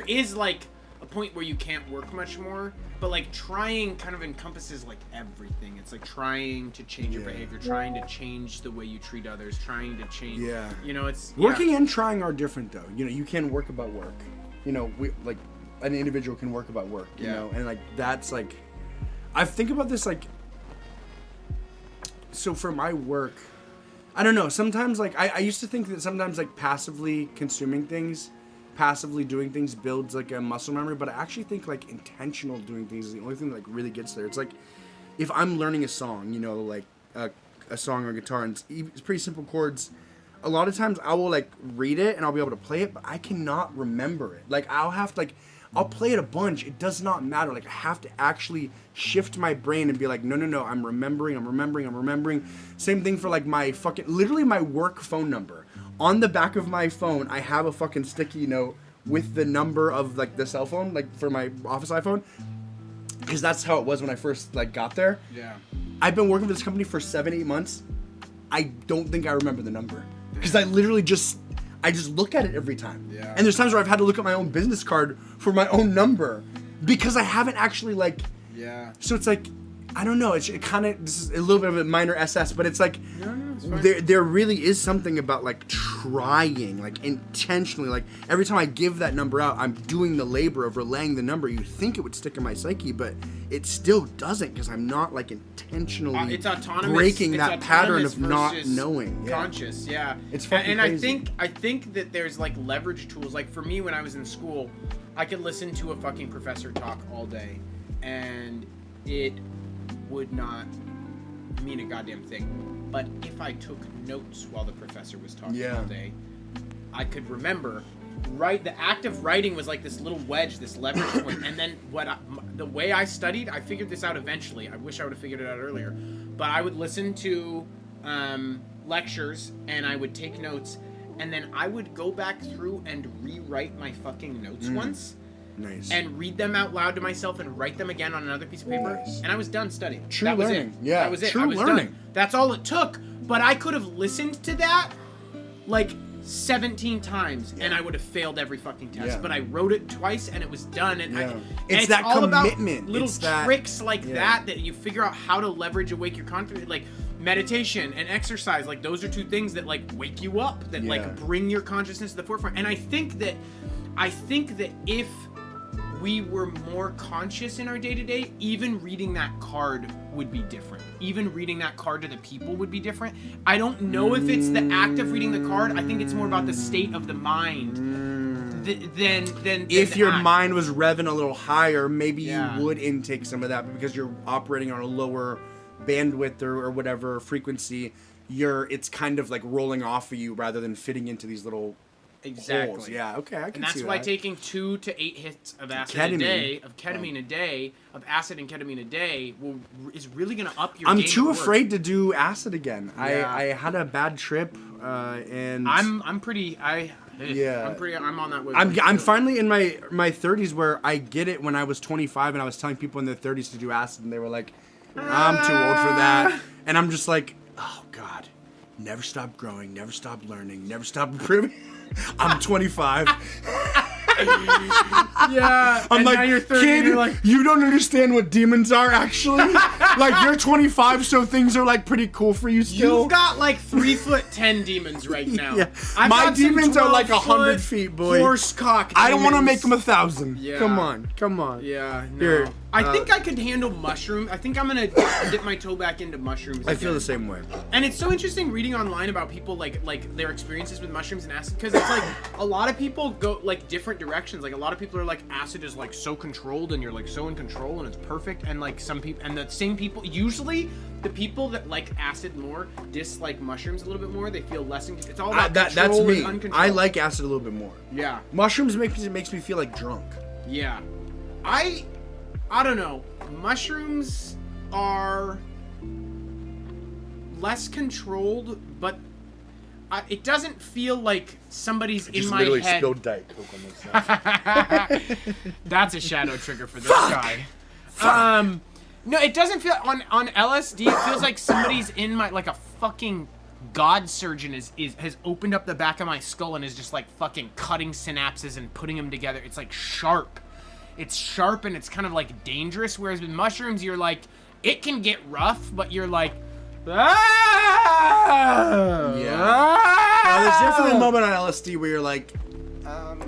is like a point where you can't work much more, but like trying kind of encompasses like everything. It's like trying to change your behavior, trying to change the way you treat others, trying to change. It's working and trying are different though. You can work about work. We like an individual can work about work. You know, and like that's like, I think about this like. So for my work, I don't know. Sometimes like I used to think that sometimes like passively consuming things, passively doing things builds like a muscle memory, but I actually think like intentional doing things is the only thing that like really gets there. It's like if I'm learning a song, like a song on guitar, and it's pretty simple chords. A lot of times I will like read it and I'll be able to play it, but I cannot remember it. Like I'll have to like I'll play it a bunch. It does not matter. Like, I have to actually shift my brain and be like, no, I'm remembering. Same thing for like literally my work phone number. On the back of my phone, I have a fucking sticky note with the number of like the cell phone, like for my office iPhone. Because that's how it was when I first like got there. Yeah. I've been working for this company for 7-8 months. I don't think I remember the number. Because I literally just look at it every time. Yeah. And there's times where I've had to look at my own business card for my own number. Because I haven't actually like... Yeah. So it's like, I don't know. This is a little bit of a minor SS, but it's like... No, it's fine. There really is something about like trying, like intentionally, like every time I give that number out, I'm doing the labor of relaying the number. You think it would stick in my psyche, but it still doesn't because I'm not like intentionally it's autonomous, breaking that pattern of not versus knowing. Conscious, yeah. It's fucking and crazy. I think that there's like leverage tools. Like for me, when I was in school, I could listen to a fucking professor talk all day, and it would not mean a goddamn thing. But if I took notes while the professor was talking all day, I could remember. The act of writing was like this little wedge, this leverage point. And then the way I studied, I figured this out eventually. I wish I would have figured it out earlier. But I would listen to lectures and I would take notes, and then I would go back through and rewrite my fucking notes once. Nice. And read them out loud to myself and write them again on another piece of paper. Nice. And I was done studying. True that was learning. it. Yeah. That was it. True I was learning. done. That's all it took. But I could have listened to that like 17 times and I would have failed every fucking test. Yeah. But I wrote it twice and it was done. And, It's it's that all commitment. About little It's that, tricks like that you figure out how to leverage awake your confidence. Like meditation and exercise, like those are two things that like wake you up, that like bring your consciousness to the forefront. And I think that if we were more conscious in our day-to-day, even reading that card would be different. Even reading that card to the people would be different. I don't know if it's the act of reading the card. I think it's more about the state of the mind than if your act. mind was revving a little higher, maybe you would intake some of that, but because you're operating on a lower bandwidth or whatever frequency, it's kind of like rolling off of you rather than fitting into these little holes. Yeah, okay, I can see that. And that's why taking 2 to 8 hits of acid a day, of ketamine a day, of acid and ketamine a day, is really going to up your game. I'm too afraid to do acid again. Yeah. I had a bad trip, and I'm on that wave. I'm finally in my 30s where I get it. When I was 25 and I was telling people in their 30s to do acid, and they were like, I'm too old for that. And I'm just like, oh God, never stop growing, never stop learning, never stop improving. I'm 25. Yeah. I'm like, now you're 30, kid, you're like, you don't understand what demons are actually. Like, you're 25, so things are like pretty cool for you still. You've got like 3'10" demons right now. Yeah. I've My got some demons are like 12-foot 100 feet, boy. Horsecock. I don't want to demons. make them 1,000. Yeah. Come on. Yeah, no. Here, I think I could handle mushroom. I think I'm gonna dip my toe back into mushrooms. I feel again. the same way. And it's so interesting reading online about people like their experiences with mushrooms and acid, because it's like a lot of people go like different directions. Like a lot of people are like, acid is like so controlled and you're like so in control and it's perfect, and like some people, and the same people, usually the people that like acid more dislike mushrooms a little bit more. They feel less in control. It's all about That's control me. and uncontrolled. I like acid a little bit more. Yeah. Mushrooms makes me feel like drunk. Yeah. I don't know. Mushrooms are less controlled, but it doesn't feel like somebody's in my head. Just literally spilled Diet Coke on myself. That's a shadow trigger for this guy. No, it doesn't feel on LSD. It feels like somebody's in my, like a fucking God surgeon has opened up the back of my skull and is just like fucking cutting synapses and putting them together. It's like sharp. It's sharp and it's kind of like dangerous. Whereas with mushrooms, you're like, it can get rough, but you're like, ah! Yeah. There's definitely a moment on LSD where you're like,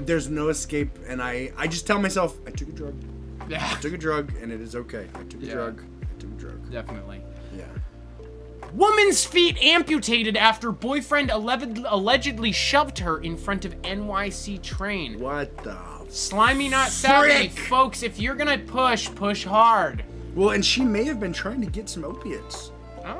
there's no escape, and I just tell myself, I took a drug. Yeah. I took a drug, and it is okay. I took a drug. Definitely. Yeah. Woman's feet amputated after boyfriend allegedly shoved her in front of NYC train. What the? Slimy not savvy. Frick! Folks, if you're gonna push hard. Well, and she may have been trying to get some opiates.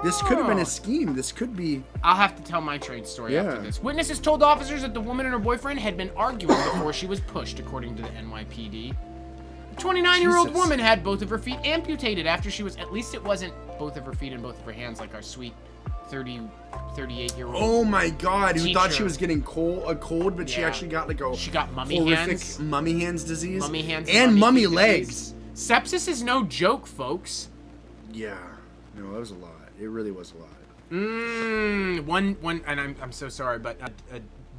This could have been a scheme. This could be... I'll have to tell my train story after this. Witnesses told officers that the woman and her boyfriend had been arguing before she was pushed, according to the NYPD. A 29-year-old Jesus. woman had both of her feet amputated after she was, at least it wasn't both of her feet and both of her hands like our sweet 38-year-old. Oh my God! Who thought she Teacher. was getting a cold, but she Yeah. actually got like a She got mummy horrific hands. mummy hands disease. Mummy hands and mummy feet legs. disease. Sepsis is no joke, folks. Yeah. No, that was a lot. It really was a lot. One, and I'm so sorry, but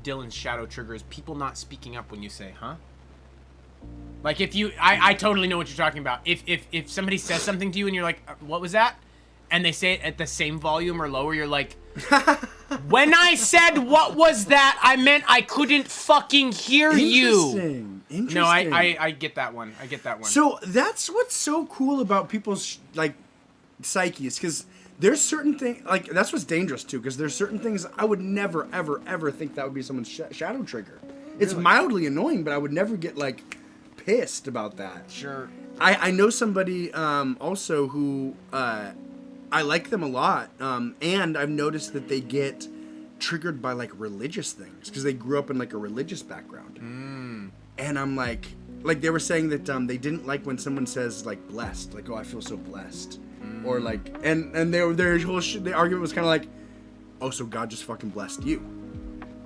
Dylan's shadow trigger is people not speaking up when you say, huh? Like if you, I totally know what you're talking about. If somebody says something to you and you're like, what was that? And they say it at the same volume or lower, you're like, when I said what was that, I meant I couldn't fucking hear you. Interesting. No, I get that one. I get that one. So that's what's so cool about people's like psyches, because there's certain things like that's what's dangerous too, because there's certain things I would never ever think that would be someone's shadow trigger. It's mildly annoying, but I would never get like pissed about that. Sure. I know somebody also who I like them a lot, and I've noticed that they get triggered by like religious things because they grew up in like a religious background. And I'm like they were saying that they didn't like when someone says like blessed, like, oh, I feel so blessed, or like, and their whole the argument was kind of like, oh, so God just fucking blessed you.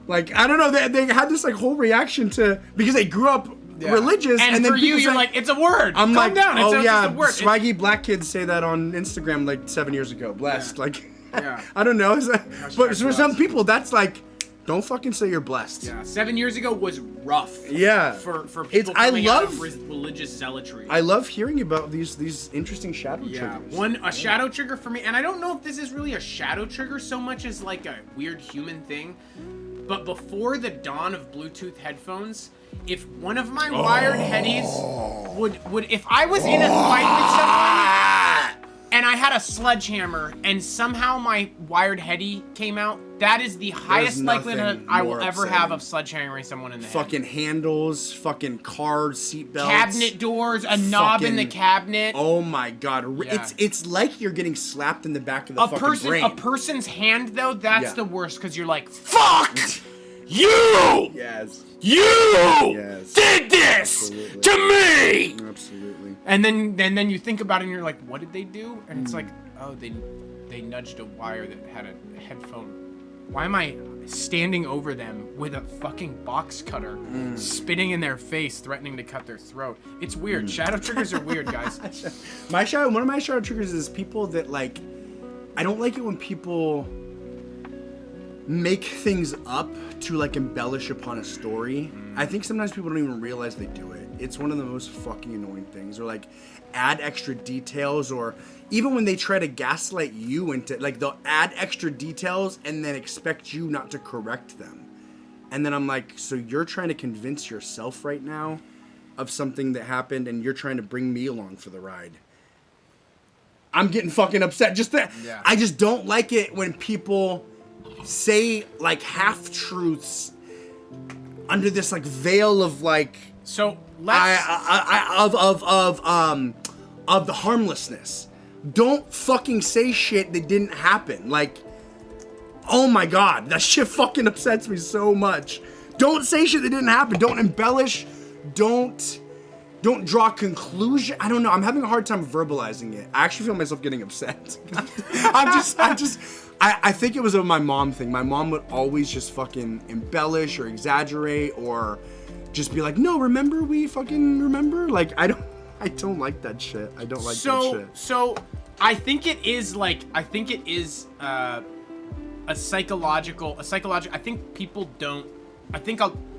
Like, I don't know, they had this like whole reaction to, because they grew up religious, and then for you, people you're say, like, it's a word. I'm Calm like, down. oh It's yeah, a word. swaggy black kids say that on Instagram like 7 years ago. Blessed, like, Yeah. I don't know. But for blessed. some people, that's like, don't fucking say you're blessed. Yeah, 7 years ago was rough. Yeah. For people I coming out love- of religious zealotry. I love hearing about these interesting shadow Yeah, triggers. a shadow trigger for me, and I don't know if this is really a shadow trigger so much as like a weird human thing, but before the dawn of Bluetooth headphones, if one of my wired headies would if I was in a fight with someone and I had a sledgehammer and somehow my wired heady came out, that is the highest likelihood nothing I will more ever have upsetting. of sledgehammering someone in the head. Fucking handles, fucking car seat belts, Cabinet doors, a knob in the fucking- cabinet. Oh my God, Yeah. it's like you're getting slapped in the back of the fucking brain. A person's hand though, that's Yeah. the worst because you're like, fuck you, Yes. you Yes. did this Absolutely. to me. Absolutely. And then you think about it and you're like, what did they do? And it's like, oh, they nudged a wire that had a headphone. Why am I standing over them with a fucking box cutter, spitting in their face, threatening to cut their throat? It's weird. Shadow triggers are weird, guys. One of my shadow triggers is people that like, I don't like it when people make things up to like embellish upon a story. I think sometimes people don't even realize they do it. It's one of the most fucking annoying things. Or like add extra details, or even when they try to gaslight you into like, they'll add extra details and then expect you not to correct them. And then I'm like, so you're trying to convince yourself right now of something that happened and you're trying to bring me along for the ride. I'm getting fucking upset. Yeah. I just don't like it when people say like half truths under this like veil of like So let's. of the harmlessness. Don't fucking say shit that didn't happen. Like, oh my God, that shit fucking upsets me so much. Don't say shit that didn't happen. Don't embellish. Don't draw conclusion. I don't know. I'm having a hard time verbalizing it. I actually feel myself getting upset. I think it was my mom thing. My mom would always just fucking embellish or exaggerate or just be like, no, remember we fucking remember? Like, I don't like that shit. I don't like that shit. So I think it is a psychological. I think people don't.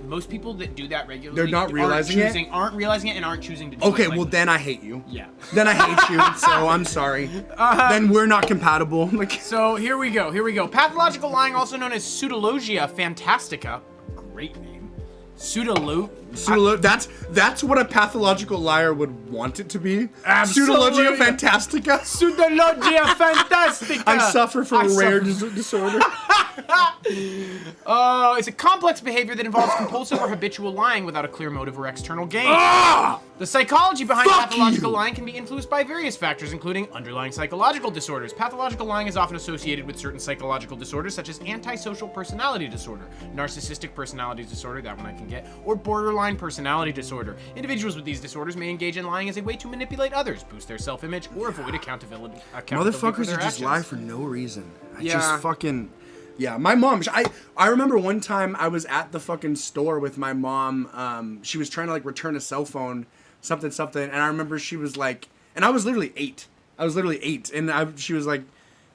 Most people that do that regularly, They're not realizing it? aren't realizing it and aren't choosing to do it. Okay, Like, well then I hate you. Yeah. Then I hate you, so I'm sorry. Then we're not compatible. Like, So here we go. Pathological lying, also known as pseudologia fantastica. Great name. that's what a pathological liar would want it to be. Absolutely. Pseudologia fantastica. Pseudologia fantastica. I suffer from a rare disorder. Oh, it's a complex behavior that involves compulsive or habitual lying without a clear motive or external gain. The psychology behind pathological lying can be influenced by various factors, including underlying psychological disorders. Pathological lying is often associated with certain psychological disorders, such as antisocial personality disorder, narcissistic personality disorder, that one I can get, or borderline personality disorder. Individuals with these disorders may engage in lying as a way to manipulate others, boost their self-image, or avoid accountability for Motherfuckers their who just actions. lie for no reason. I Yeah. just fucking... Yeah, my mom, I remember one time I was at the fucking store with my mom. She was trying to like return a cell phone, something, and I remember she was like, and I was literally 8. And she was like,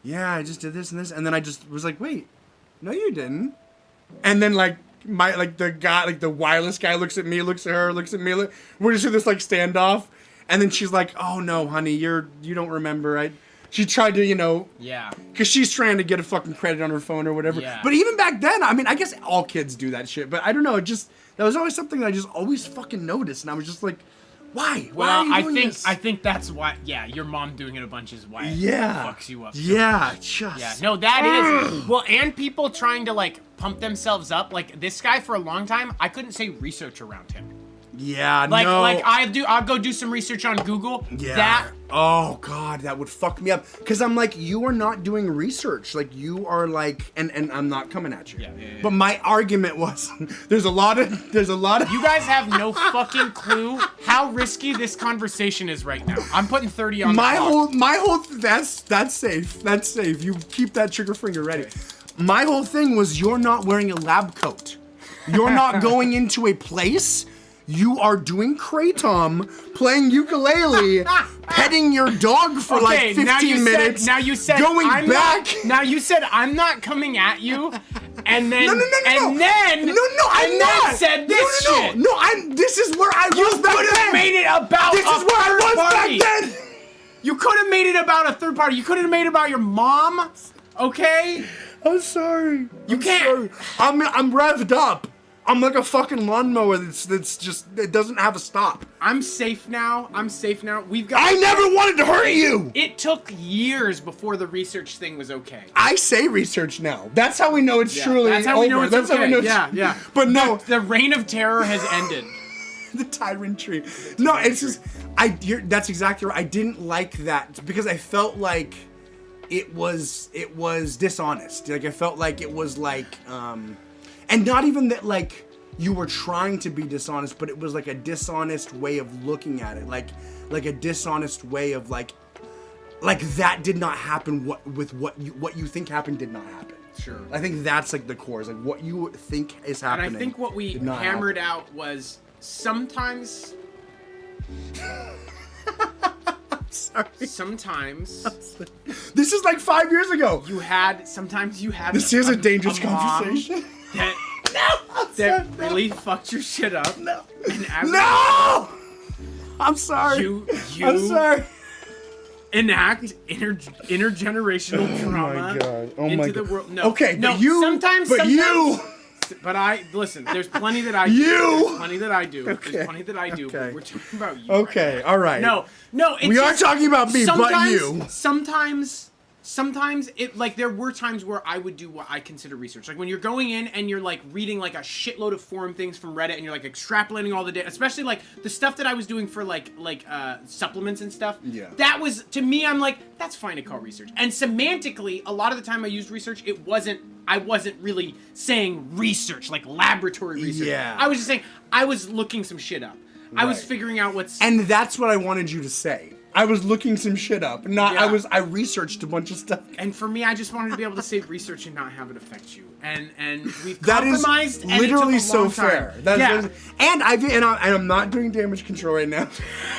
yeah, I just did this and this. And then I just was like, wait, no you didn't. And then like, the guy, like the wireless guy looks at me, looks at her, looks at me. We're just in this like standoff. And then she's like, oh no, honey, you don't remember. She tried to, Yeah. because she's trying to get a fucking credit on her phone or whatever. Yeah. But even back then, I mean, I guess all kids do that shit. But I don't know. That was always something that I just always fucking noticed. And I was just like, why? Why are Well, you doing this? I think that's why. Yeah, your mom doing it a bunch is why. Yeah. It fucks you up. So Yeah, just. Yeah, no, that is. Well, and people trying to like pump themselves up. Like this guy for a long time, I couldn't say research around him. Yeah, Like, no. I'll go do some research on Google. Yeah. That. Oh God, that would fuck me up. Cause I'm like, you are not doing research. Like you are like, and I'm not coming at you. Yeah. But my argument was, there's a lot of. You guys have no fucking clue how risky this conversation is right now. I'm putting 30 on my the clock. whole that's safe. That's safe. You keep that trigger finger ready. My whole thing was you're not wearing a lab coat. You're not going into a place. You are doing kratom, playing ukulele, petting your dog for like 15 minutes. Now you said going I'm back. Now you said I'm not coming at you, and then No. and then I'm then not. said this shit. No, this is where I was back could then. have made it about This is where I was party. back then. You could have made it about a third party. You could have made it about your mom. Okay. I'm sorry. You can't. I'm revved up. I'm like a fucking lawnmower that's just, it doesn't have a stop. I'm safe now. We've got. I never wanted to hurt you. It took years before the research thing was okay. I say research now. That's how we know it's truly That's how we know over. it's That's okay. how we know Yeah. But no, The reign of terror has ended. the tyrant tree. No, it's just that's exactly right. I didn't like that because I felt like it was dishonest. Like I felt like it was like and not even that like you were trying to be dishonest, but it was like a dishonest way of looking at it. Like a dishonest way of like that did not happen. What you think happened did not happen. Sure. I think that's like the core. Is like what you think is happening. And I think what we did not hammered happen. out was sometimes. Sorry. Sometimes This is like 5 years ago. sometimes you had. This is a dangerous mom conversation. That really fucked your shit up. No. And as No! I'm sorry. You I'm sorry. enact intergenerational trauma into the world. No. Okay, no. but you. Sometimes. But listen. There's plenty that I do. You. There's plenty that I do. Okay. There's plenty that I do. Okay. But we're talking about you. Okay, all right. No. It's We are just- talking about me, but sometimes- you. Sometimes it like there were times where I would do what I consider research. Like when you're going in and you're like reading like a shitload of forum things from Reddit and you're like extrapolating all the data, especially like the stuff that I was doing for like supplements and stuff. Yeah. That was to me, I'm like, that's fine to call research. And semantically, a lot of the time I used research, I wasn't really saying research, like laboratory research. Yeah. I was just saying I was looking some shit up. I was Right. figuring out what's And that's what I wanted you to say. I was looking some shit up. Not. Yeah. I researched a bunch of stuff. And for me, I just wanted to be able to say research and not have it affect you. And we've That is compromised. and it took literally a so long time. fair. Yeah. And I'm not doing damage control right now.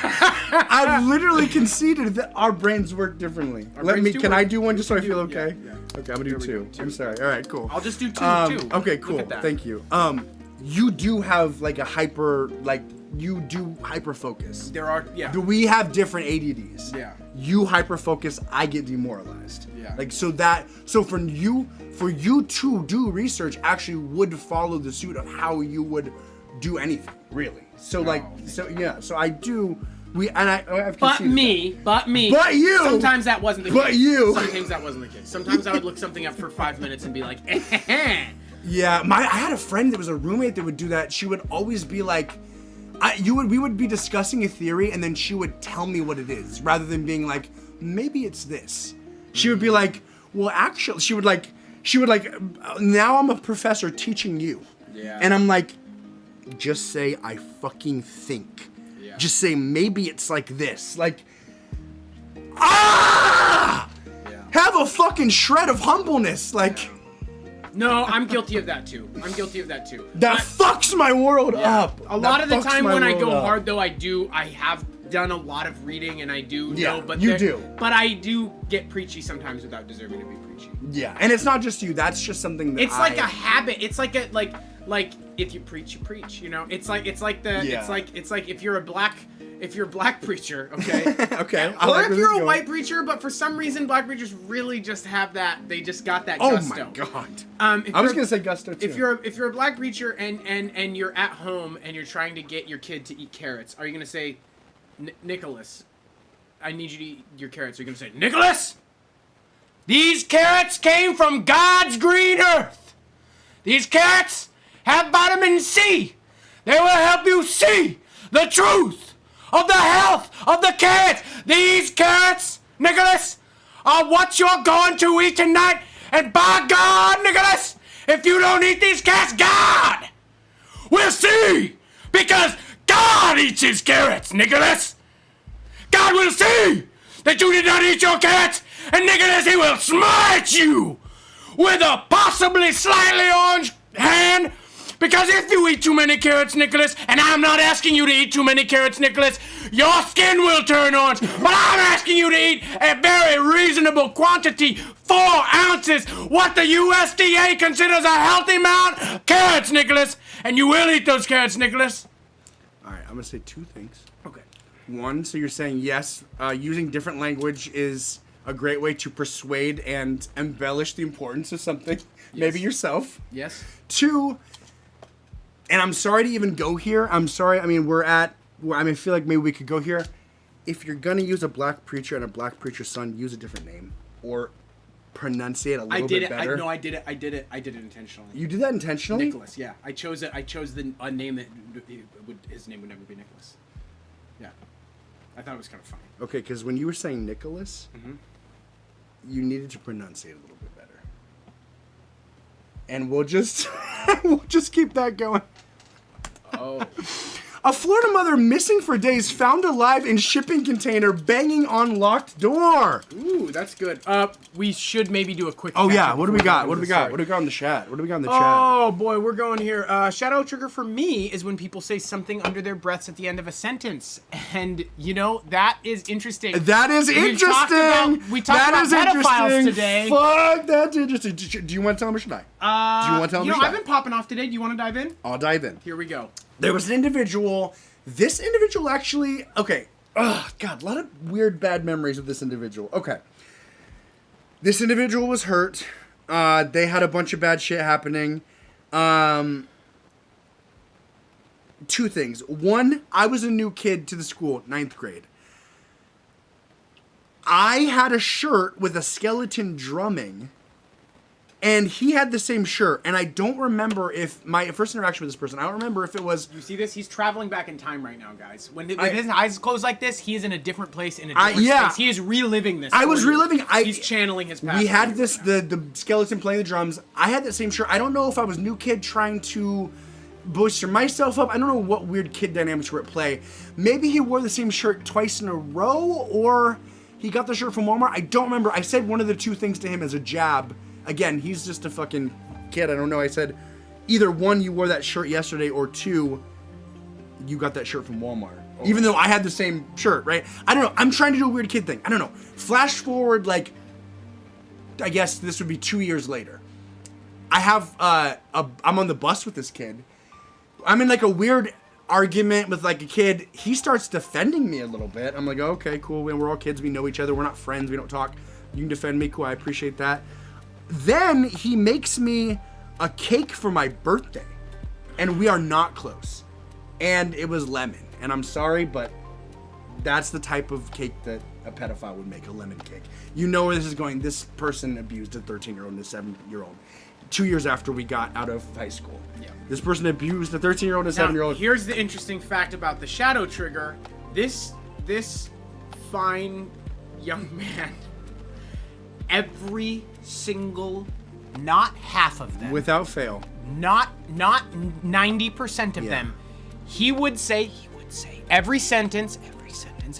I've literally conceded that our brains work differently. Can I do one just so I feel okay? Yeah. Okay, I'm gonna do two. I'm sorry. All right, cool. I'll just do two. Okay, Look cool. at that. Thank you. You do have like a you do hyper focus. There are, yeah. We have different ADDs. Yeah. You hyper focus, I get demoralized. Yeah. Like so for you to do research actually would follow the suit of how you would do anything, really. So like Oh, so yeah, so I do I've But conceded me. But you. Sometimes that wasn't the But case. you. Sometimes that wasn't the case. Sometimes I would look something up for 5 minutes and be like, Yeah, I had a friend that was a roommate that would do that. She would always be like, we would be discussing a theory, and then she would tell me what it is, rather than being like, maybe it's this. She would be like, well, actually, she would like, now I'm a professor teaching you. Yeah. And I'm like, just say I fucking think. Yeah. Just say maybe it's like this. Like, ah! Yeah. Have a fucking shred of humbleness. Like, no, I'm guilty of that too. that fucks my world up. A lot of the That fucks time my when I world go up. hard, though, I have done a lot of reading, and I do know, but you do. But I do get preachy sometimes without deserving to be preachy. Yeah, and it's not just you. That's just something that It's like a habit. It's like a like if you preach, you preach. You know, it's like if you're a black preacher, okay, Okay. or if you're a white preacher, but for some reason black preachers really just have that. They just got that Oh gusto. my god. If I was you're- gonna say gusto too. If you're a black preacher and you're at home and you're trying to get your kid to eat carrots, are you gonna say, Nicholas, I need you to eat your carrots? Are you gonna say, Nicholas, these carrots came from God's green earth. These carrots have vitamin C. They will help you see the truth of the health of the carrots. These carrots, Nicholas, are what you're going to eat tonight. And by God, Nicholas, if you don't eat these carrots, God will see. Because God eats his carrots, Nicholas. God will see that you did not eat your carrots. And Nicholas, he will smite you with a possibly slightly orange hand. Because if you eat too many carrots, Nicholas, and I'm not asking you to eat too many carrots, Nicholas, your skin will turn orange. But I'm asking you to eat a very reasonable quantity, 4 ounces, what the USDA considers a healthy amount of carrots, Nicholas. And you will eat those carrots, Nicholas. All right, I'm gonna say 2 things. Okay. One, so you're saying yes, using different language is a great way to persuade and embellish the importance of something, maybe yourself. Yes. 2, and I'm sorry to even go here. I'm sorry. I mean, I feel like maybe we could go here. If you're gonna use a black preacher and a black preacher's son, use a different name or pronunciate a little bit better. I did it intentionally. You did that intentionally? Nicholas, yeah. I chose a name that his name would never be Nicholas. Yeah. I thought it was kind of funny. Okay, because when you were saying Nicholas, you needed to pronunciate a little bit better. And we'll just keep that going. Oh. A Florida mother missing for days found alive in shipping container banging on locked door. Ooh, that's good. We should maybe do a quick. Oh yeah, catch-up what do we before got? go What to do we the got? story. What do we got in the chat? What do we got in the chat? Oh boy, we're going here. Shadow trigger for me is when people say something under their breaths at the end of a sentence, and you know that is interesting. That is interesting. We talked about pedophiles interesting. today. Fuck, that's interesting. Do you want to tell him or should I? Do you want to tell him or should I've been popping off today. Do you want to dive in? I'll dive in. Here we go. There was an individual. This individual actually. Okay. Ugh, God, a lot of weird, bad memories of this individual. Okay. This individual was hurt. They had a bunch of bad shit happening. 2 things. 1, I was a new kid to the school, 9th grade. I had a shirt with a skeleton drumming. And he had the same shirt, and I don't remember if my first interaction with this person, I don't remember if it was... You see this? He's traveling back in time right now, guys. When his eyes closed like this, he is in a different place, in a different space. He is reliving this. I was reliving... He's channeling his past. We had this, the skeleton playing the drums. I had that same shirt. I don't know if I was new kid trying to booster myself up. I don't know what weird kid dynamics were at play. Maybe he wore the same shirt twice in a row, or he got the shirt from Walmart. I don't remember. I said one of the 2 things to him as a jab. Again, he's just a fucking kid. I don't know. I said, either 1, you wore that shirt yesterday, or 2, you got that shirt from Walmart. Oh. Even though I had the same shirt, right? I don't know. I'm trying to do a weird kid thing. I don't know. Flash forward, like, I guess this would be 2 years later. I have, I'm on the bus with this kid. I'm in, like, a weird argument with, like, a kid. He starts defending me a little bit. I'm like, okay, cool. We're all kids. We know each other. We're not friends. We don't talk. You can defend me. Cool. I appreciate that. Then he makes me a cake for my birthday, and we are not close. And it was lemon. And I'm sorry, but that's the type of cake that a pedophile would make, a lemon cake. You know where this is going. This person abused a 13-year-old and a 7-year-old 2 years after we got out of high school. Yeah. This person abused a 13-year-old and a 7-year-old. Here's the interesting fact about the shadow trigger. This fine young man, every single, not half of them, Without fail. not 90% of them, he would say every sentence,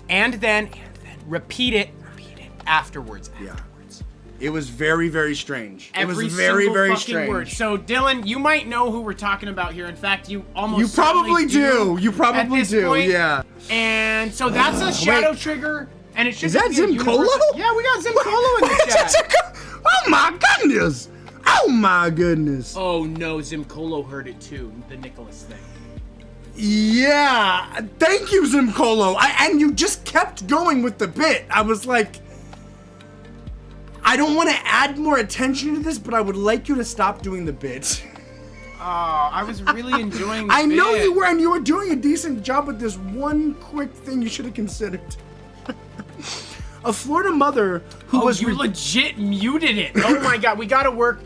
and then repeat it afterwards. It was very, very strange. Every it was very, single very fucking strange. word. So Dylan, you might know who we're talking about here. In fact, you almost You probably certainly do. You probably at this do. point. Yeah. And so that's a shadow trigger. And it should Is that be a Zim Colo? universal- Yeah, we got Zim Colo in the chat. Oh my goodness! Oh my goodness! Oh no, Zim Colo heard it too. The Nicholas thing. Yeah, thank you, Zimcolo. And you just kept going with the bit. I was like, I don't want to add more attention to this, but I would like you to stop doing the bit. Oh, I was really enjoying the I know bit. you were, and you were doing a decent job with this one quick thing you should have considered. A Florida mother who was you legit muted it. Oh my god, we gotta work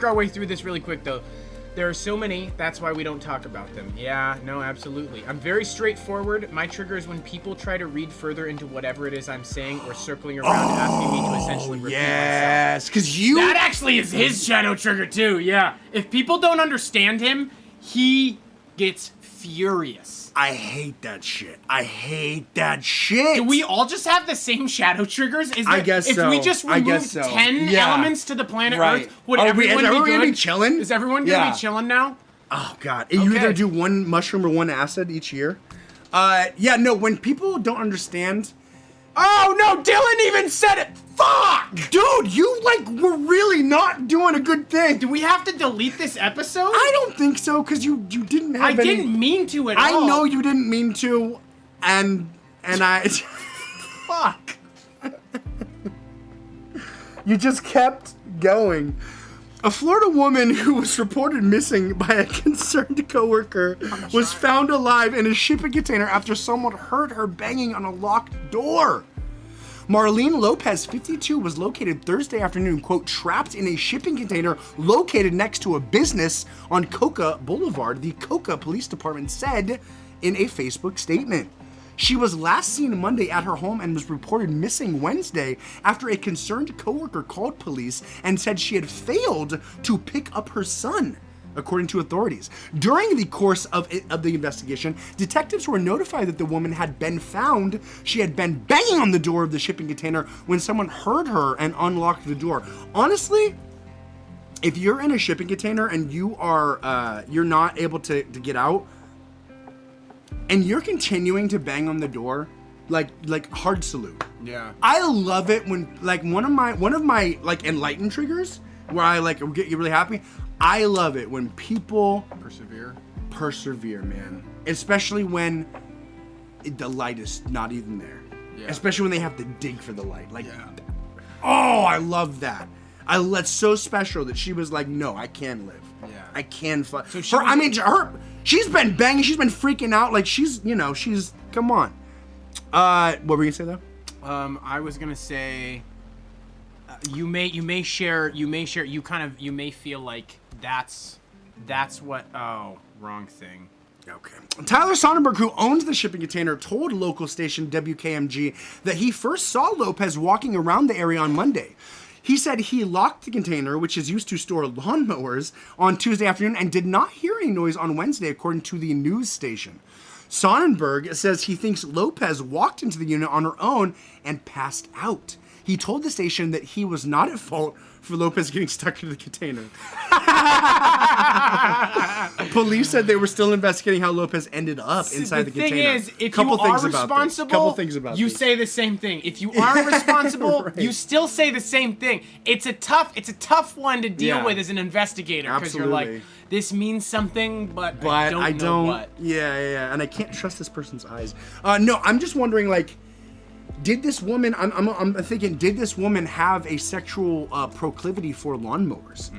our way through this really quick though. There are so many, that's why we don't talk about them. Yeah, no, absolutely. I'm very straightforward. My trigger is when people try to read further into whatever it is I'm saying or circling around asking me to essentially repeat myself. yes, because you. That actually is his shadow trigger too, yeah. If people don't understand him, he gets furious. I hate that shit. I hate that shit. Do we all just have the same shadow triggers? Is I guess if so. we just I removed guess so. 10 Yeah. elements to the planet Right. Earth, would Is everyone everyone be gonna good? be chilling? Is everyone gonna Yeah. be chilling now? Oh god, you either do one mushroom or one acid each year. Yeah, no. When people don't understand, Oh no, Dylan even said it. Fuck! dude, you were really not doing a good thing. Do we have to delete this episode? I don't think so, because you didn't have I any. didn't mean to at I all. know you didn't mean to, and I. Fuck. You just kept going. A Florida woman who was reported missing by a concerned coworker was found alive in a shipping container after someone heard her banging on a locked door. Marlene Lopez, 52, was located Thursday afternoon, quote, trapped in a shipping container located next to a business on Coca Boulevard, the Coca Police Department said in a Facebook statement. She was last seen Monday at her home and was reported missing Wednesday after a concerned coworker called police and said she had failed to pick up her son, according to authorities. During the course of the investigation, detectives were notified that the woman had been found. She had been banging on the door of the shipping container when someone heard her and unlocked the door. Honestly, if you're in a shipping container and you're not able to get out, and you're continuing to bang on the door, like hard salute. Yeah. I love it when one of my enlightened triggers where I get you really happy. I love it when people persevere, man. Especially when the light is not even there. Yeah. Especially when they have to dig for the light. Oh, I love that. That's so special that she was like, no, I can live. Yeah. I can fly. So she's been banging, she's been freaking out, she's come on. What were you gonna say though? I was gonna say, you may feel like that's what. Oh, wrong thing. Okay. Tyler Sonnenberg, who owns the shipping container, told local station WKMG that he first saw Lopez walking around the area on Monday. He said he locked the container, which is used to store lawnmowers, on Tuesday afternoon and did not hear any noise on Wednesday, according to the news station. Sonnenberg says he thinks Lopez walked into the unit on her own and passed out. He told the station that he was not at fault for Lopez getting stuck in the container. Police said they were still investigating how Lopez ended up inside the container. The thing is, if you are responsible, you say the same thing. If you are responsible, right. You still say the same thing. It's a tough one to deal with as an investigator, because you're like, this means something, but I don't know what. Yeah, and I can't trust this person's eyes. No, I'm just wondering, did this woman? I'm thinking, did this woman have a sexual proclivity for lawnmowers?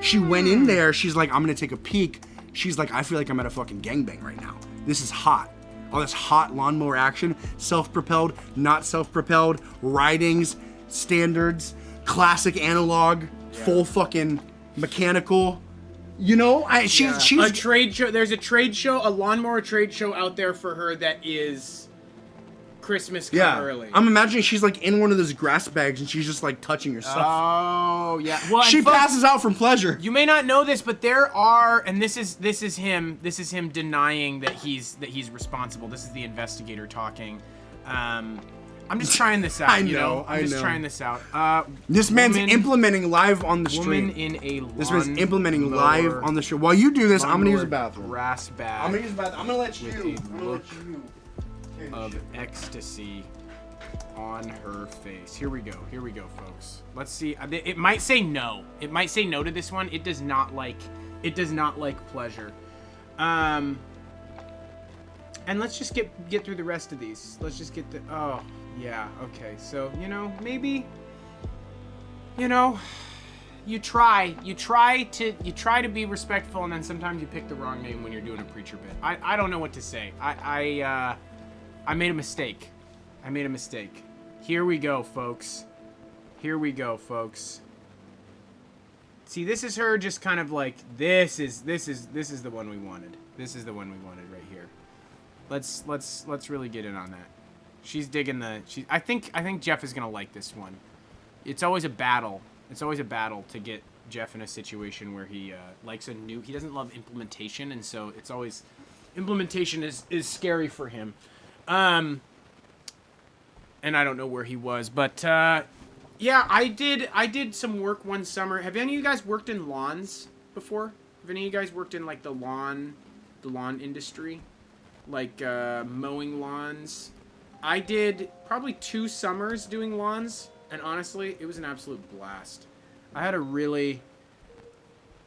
She went in there. She's like, I'm gonna take a peek. She's like, I feel like I'm at a fucking gangbang right now. This is hot. all this hot lawnmower action, self-propelled, not self-propelled, ridings, standards, classic analog, full fucking mechanical. You know, she's a trade show. There's a trade show, a lawnmower trade show out there for her that is Christmas come early. I'm imagining she's like in one of those grass bags and she's just like touching herself. Oh yeah. Well, she passes out from pleasure. You may not know this, but there are, and this is him denying that he's responsible. This is the investigator talking. I'm just trying this out. I know. I'm just trying this out. This man's implementing live on the stream. Woman in a This man's implementing live on the show. While you do this, I'm gonna use the bathroom. Grass bag. I'm gonna use the bathroom. I'm gonna let you. Of ecstasy on her face. Here we go, folks. Let's see. It might say no. It might say no to this one. It does not like pleasure. And let's just get through the rest of these. Let's just get the. Oh yeah. Okay. So maybe. You try to be respectful, and then sometimes you pick the wrong name when you're doing a preacher bit. I don't know what to say. I made a mistake. Here we go, folks. See, this is her just kind of like, this is the one we wanted. This is the one we wanted right here. Let's really get in on that. She's digging I think Jeff is gonna like this one. It's always a battle. To get Jeff in a situation where he likes he doesn't love implementation, and so it's always, implementation is scary for him. And I don't know where he was, but yeah, I did some work one summer. Have any of you guys worked in lawns before? Have any of you guys worked in like the lawn industry, like mowing lawns? I did probably 2 summers doing lawns, and honestly, it was an absolute blast. I had a really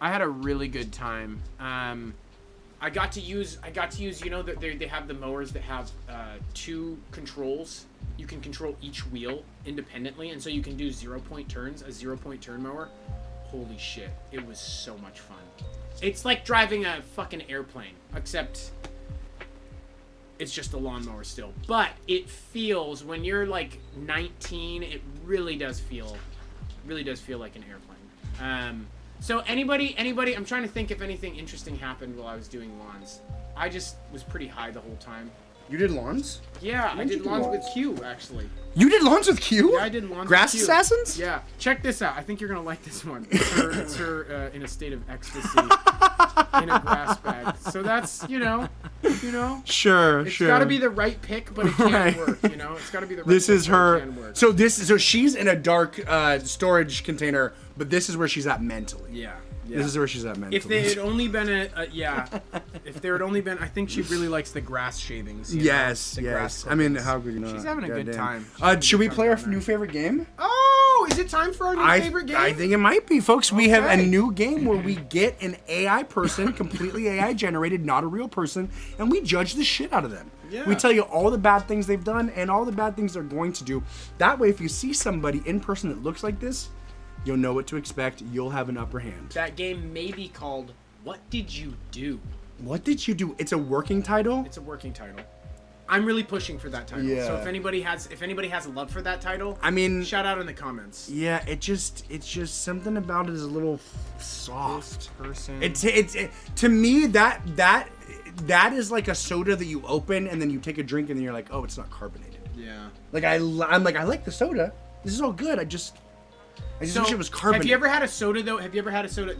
good time. I got to use, that they have the mowers that have 2 controls. You can control each wheel independently, and so you can do 0-point turns, a 0-point turn mower. Holy shit, it was so much fun. It's like driving a fucking airplane, except it's just a lawnmower still. But it feels, when you're like 19, it really does feel like an airplane. So anybody, I'm trying to think if anything interesting happened while I was doing lawns. I just was pretty high the whole time. You did lawns? Yeah, I did lawns with Q, actually. You did lawns with Q? Yeah, I did lawns Grass with Q. Assassins? Yeah. Check this out. I think you're going to like this one. It's her in a state of ecstasy in a grass bag. So that's, Sure. It's got to be the right pick, but it can't work, It's got to be the right This pick, is but her. it can work. So she's in a dark storage container, but this is where she's at mentally. Yeah. This is where she's at mentally. If there had only been if there had only been, I think she really likes the grass shavings. Yes. I mean, how good She's having a good time. Should we play our new favorite game? Oh, is it time for our new favorite game? I think it might be, folks. We have a new game where we get an AI person, completely AI generated, not a real person, and we judge the shit out of them. Yeah. We tell you all the bad things they've done and all the bad things they're going to do. That way, if you see somebody in person that looks like this, you'll know what to expect. You'll have an upper hand. That game may be called What Did You Do? What did you do? It's a working title? It's a working title. I'm really pushing for that title. Yeah. So if anybody has a love for that title, I mean, shout out in the comments. Yeah, it's just something about it is a little soft. This person. It's to me that is like a soda that you open and then you take a drink and then you're like, oh, it's not carbonated. Yeah. Like I'm like, I like the soda. This is all good. I just wish it was carbonated. Have you ever had a soda though?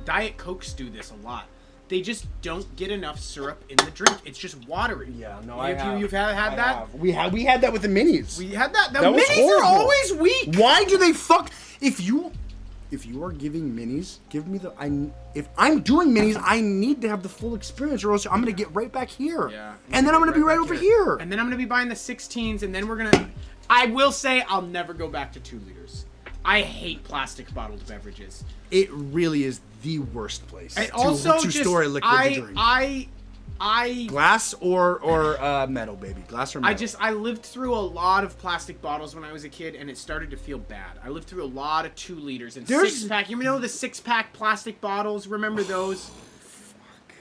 Diet Cokes do this a lot. They just don't get enough syrup in the drink. It's just watery. Yeah, no, You've had that? Have. We had that with the minis. We had that. The That was minis are horrible. always weak. Why do they fuck? If you are giving minis, give me if I'm doing minis, I need to have the full experience, or else I'm gonna get right back here. Yeah. And then I'm gonna be right over here. And then I'm gonna be buying the 16s, and then we're gonna. I will say I'll never go back to 2 liters. I hate plastic bottled beverages. It really is the worst place And also to store a liquid to drink. I Glass or metal, baby. Glass or metal. I lived through a lot of plastic bottles when I was a kid, and it started to feel bad. I lived through a lot of 2 liters and 6-pack. You know the 6-pack plastic bottles? Remember those?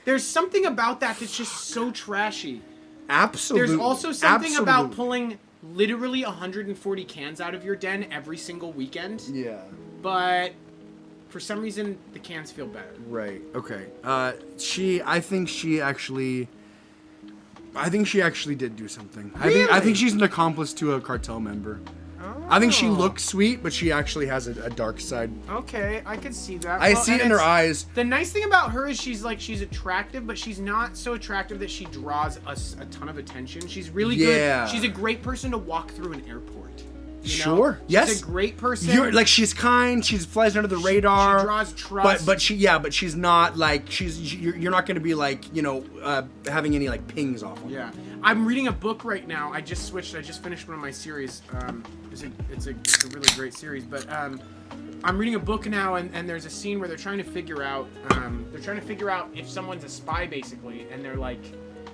There's something about that that's just so trashy. Absolutely. There's also something about Absolutely. pulling literally 140 cans out of your den every single weekend. Yeah. But for some reason, the cans feel better. Right. Okay. I think she actually did do something. Really? I think she's an accomplice to a cartel member. I think she looks sweet, but she actually has a dark side. Okay, I could see that. I see it in her eyes. The nice thing about her is she's attractive, but she's not so attractive that she draws us a ton of attention. She's really Yeah. good. She's a great person to walk through an airport. You know? Sure. Yes. She's a great person. She's kind. She flies under the radar. She draws trust. But she's not like you're not going to be like having any like pings off. On her. Yeah, I'm reading a book right now. I just finished one of my series. It's a really great series, but I'm reading a book now, and there's a scene where they're trying to figure out if someone's a spy, basically, and they're like,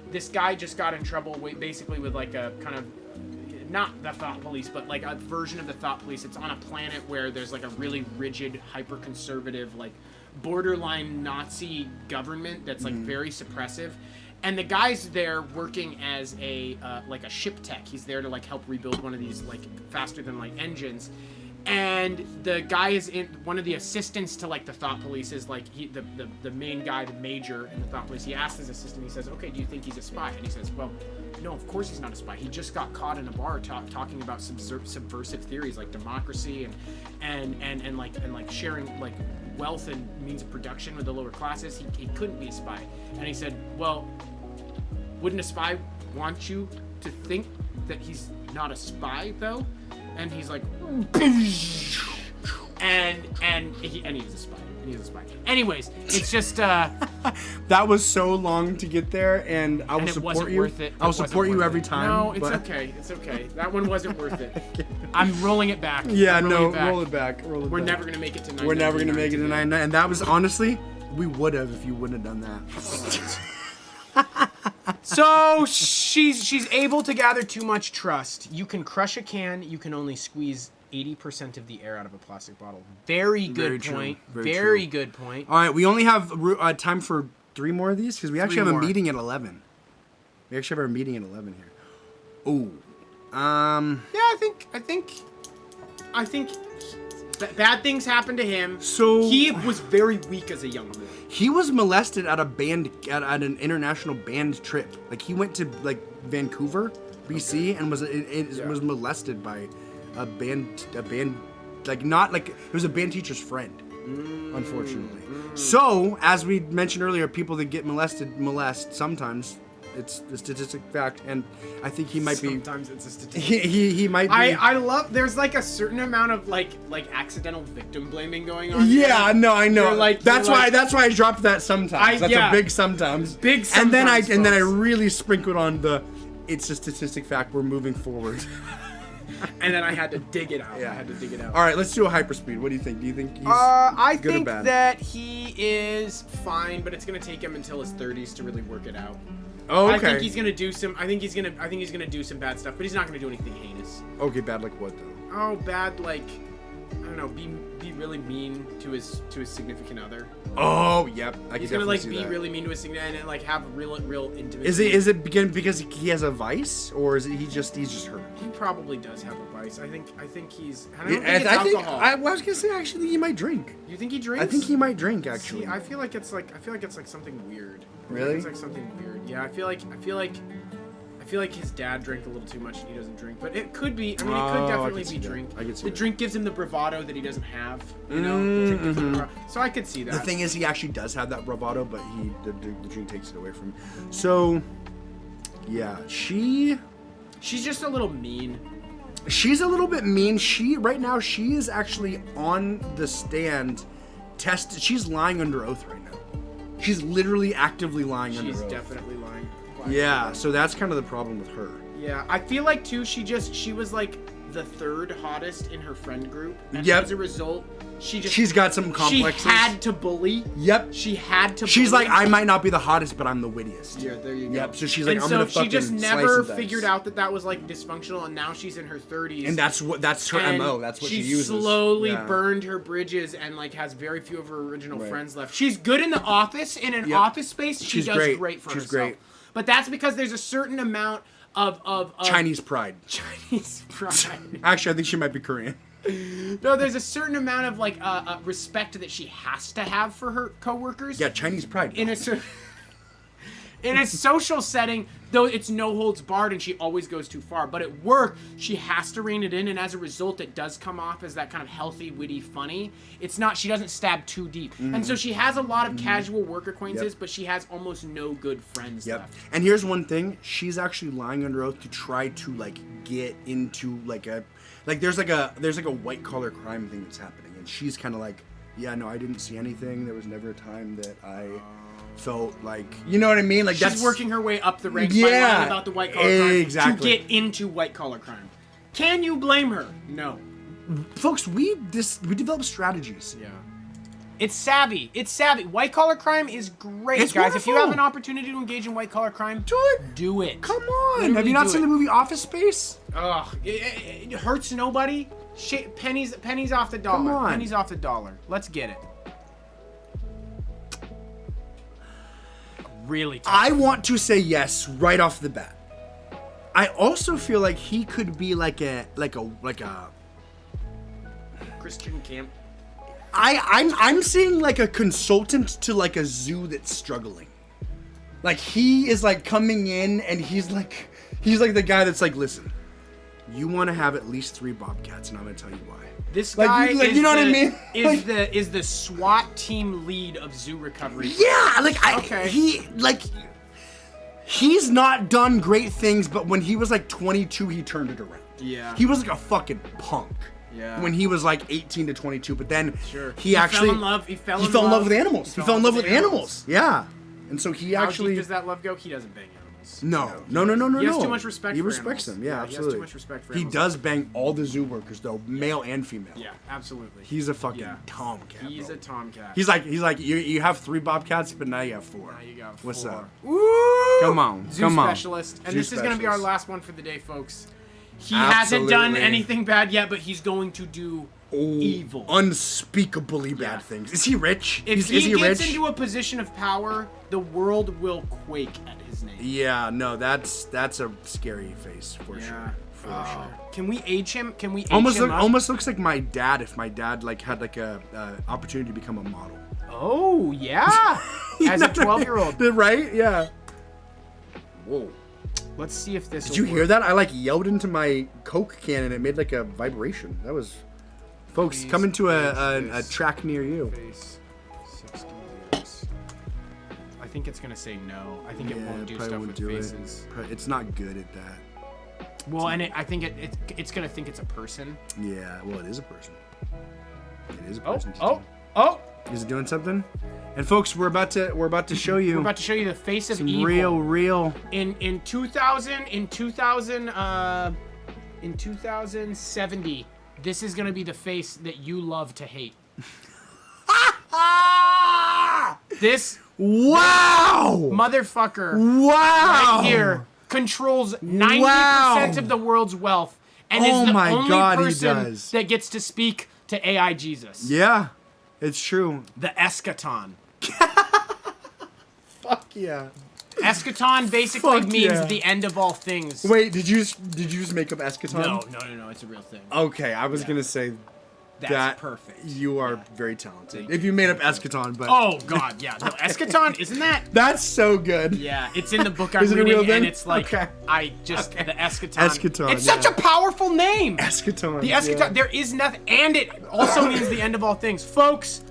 this guy just got in trouble basically with like a kind of, not the thought police, but like a version of the thought police. It's on a planet where there's like a really rigid, hyper-conservative, like borderline Nazi government that's like very suppressive. And the guy's there working as a ship tech. He's there to like help rebuild one of these like faster than light engines. And the guy is in one of the assistants to like the thought police is like the main guy, the major in the thought police. He asks his assistant, he says, "Okay, do you think he's a spy?" And he says, "Well, no, of course he's not a spy. He just got caught in a bar talking about subversive theories like democracy and like sharing like wealth and means of production with the lower classes. He couldn't be a spy." And he said, "Well, wouldn't a spy want you to think that he's not a spy though?" And he's like, and he's a spy. He's a spy. Anyways, it's just that was so long to get there, and I will support you. Worth it. I will support you every time. No, it's okay. It's okay. That one wasn't worth it. I'm rolling it back. Yeah, roll it back. We're never gonna make it to 9. We're never gonna make it to 9, and that was honestly, we would have if you wouldn't have done that. So she's able to gather too much trust. You can crush a can. You can only squeeze 80% of the air out of a plastic bottle. Very good point. Very good point. All right, we only have time for 3 more of these because we actually have a meeting at 11. We actually have our meeting at 11 here. Oh, Yeah, I think bad things happened to him. So he was very weak as a young boy. He was molested at an international band trip. Like he went to like Vancouver, BC, and was molested by a band like not like it was a band teacher's friend. Unfortunately. So, as we mentioned earlier, people that get molest sometimes. It's a statistic fact, and I think he might be. Sometimes it's a statistic. He might be. I love. There's like a certain amount of like accidental victim blaming going on. Yeah, here. no, I know. That's why I dropped that sometimes. That's a big sometimes. Big sometimes. And then I really sprinkled on the. It's a statistic fact. We're moving forward. And then I had to dig it out. Yeah. I had to dig it out. All right, let's do a hyperspeed. What do you think? Do you think he's I good think or bad? that he is fine, but it's gonna take him until his 30s to really work it out. Oh, okay. I think he's gonna do some. I think he's gonna do some bad stuff, but he's not gonna do anything heinous. Okay, bad like what though? Oh, bad like I don't know. Be really mean to his significant other. Oh, yep. He's gonna like be really mean to his significant other and like have real intimacy. Is it because he has a vice, or is it he's just hurt? He probably does have a vice. I think he's. I don't think it's alcohol. I was gonna say actually he might drink. You think he drinks? I think he might drink actually. See, I feel like it's like something weird. Really? It's like something weird. Yeah, I feel like his dad drank a little too much and he doesn't drink. But it could be. I mean, it could definitely be drink. I could see the that. drink gives him the bravado that he doesn't have. You know. So I could see that. The thing is, he actually does have that bravado, but the drink takes it away from him. So, yeah, she's just a little mean. She's a little bit mean. Right now she is actually on the stand. She's lying under oath right now. She's literally actively lying under oath. She's definitely lying. Yeah, so that's kind of the problem with her. Yeah, I feel like too. She was like the 3rd hottest in her friend group, and yep. as a result, she's got some complexes. She had to bully. Yep. She had to. She's bully. like, I might not be the hottest, but I'm the wittiest. Yeah, there you go. Yep. So she's like, and I'm gonna fucking she just slice never and dice. figured out that was like dysfunctional, and now she's in her 30s. And that's her MO. That's what she uses. She slowly burned her bridges and like has very few of her original friends left. She's good in the office, in an office space. She does great for herself. She's great. But that's because there's a certain amount of Chinese pride. Chinese pride. Actually, I think she might be Korean. No, there's a certain amount of like respect that she has to have for her coworkers. Yeah, Chinese pride. In a social setting, though, it's no holds barred and she always goes too far. But at work, she has to rein it in, and as a result, it does come off as that kind of healthy, witty, funny. It's not. She doesn't stab too deep, and so she has a lot of casual work acquaintances, but she has almost no good friends left. And here's one thing: she's actually lying under oath to try to like get into like a there's like a white collar crime thing that's happening, and she's kind of like, yeah, no, I didn't see anything. There was never a time that I felt like, you know what I mean? Like She's working her way up the ranks by lying about the white collar crime to get into white collar crime. Can you blame her? No. Folks, we develop strategies. Yeah. It's savvy. It's savvy. White collar crime is great, It's guys. If you wonderful. have an opportunity to engage in white collar crime, Do it. do it. Come on. Literally Have you not do seen it. the movie Office Space? Ugh. It hurts nobody. Pennies off the dollar. Come on. Pennies off the dollar. Let's get it. Really tough. I want to say yes right off the bat. I also feel like he could be like a Christian camp. I'm seeing like a consultant to like a zoo that's struggling. Like he is like coming in and he's like the guy that's like, listen, you want to have at least 3 bobcats, and I'm gonna tell you why. This Like, guy you is know what I mean? Is the SWAT team lead of zoo recovery. Yeah, like Okay. he's not done great things, but when he was like 22, he turned it around. Yeah. He was like a fucking punk. Yeah. When he was like 18 to 22, but then Sure. he actually fell in love. He fell in love with animals. He fell in love with animals. Yeah. And so he How actually deep does that love go? He doesn't bang animals. No. He has too much respect He for respects animals. them. Yeah, Yeah, he has too absolutely. much respect for He animals. does bang all the zoo workers though, male and female. Yeah, absolutely. He's a fucking Yeah. tomcat. He's bro. a tomcat. He's like you have 3 bobcats, but now you have 4. Now you got What's 4. up? Woo! Come on, Zoo come on. specialist. And Zoo this is going to be our specialist. last one for the day, folks. He hasn't done Absolutely. anything bad yet, but he's going to do evil. Unspeakably bad Yeah. things. Is he rich? If is he he gets rich? into a position of power, the world will quake at his name. Yeah, no, that's a scary face for sure. For sure. Can we age him? Can we age Almost him up? almost looks like my dad if my dad like had like a opportunity to become a model. Oh, yeah. As a 12-year-old. Right? Yeah. Whoa. Let's see if this Did you hear that? I like yelled into my Coke can and it made like a vibration. That was, folks, Please, coming to a please. track near you. Face 60 years. I think it's going to say no. I think it won't do probably stuff won't with do faces. it. It's not good at that. Well, and I think it's going to think it's a person. Yeah, well, it is a person. It is a Oh, person. oh. Is it doing something? And folks, we're about to show you We're about to show you the face of some evil. real. In 2070, this is gonna be the face that you love to hate. This Wow! motherfucker Wow! right here controls 90% of the world's wealth and Oh is the my only God, he person does. that gets to speak to AI Jesus. Yeah, it's true. The eschaton. Fuck yeah. Eschaton basically Fuck means yeah. the end of all things. Wait, did you just make up eschaton? No, it's a real thing. Okay, I was gonna say That's that perfect. you are very talented. If you made up eschaton, but Oh god, yeah. No, eschaton, isn't that? that's so good. Yeah, it's in the book I'm Is it a reading, real thing? and it's like Okay. the eschaton. Eschaton, It's such a powerful name. Eschaton. The eschaton. yeah. There is nothing, and it also means the end of all things, folks.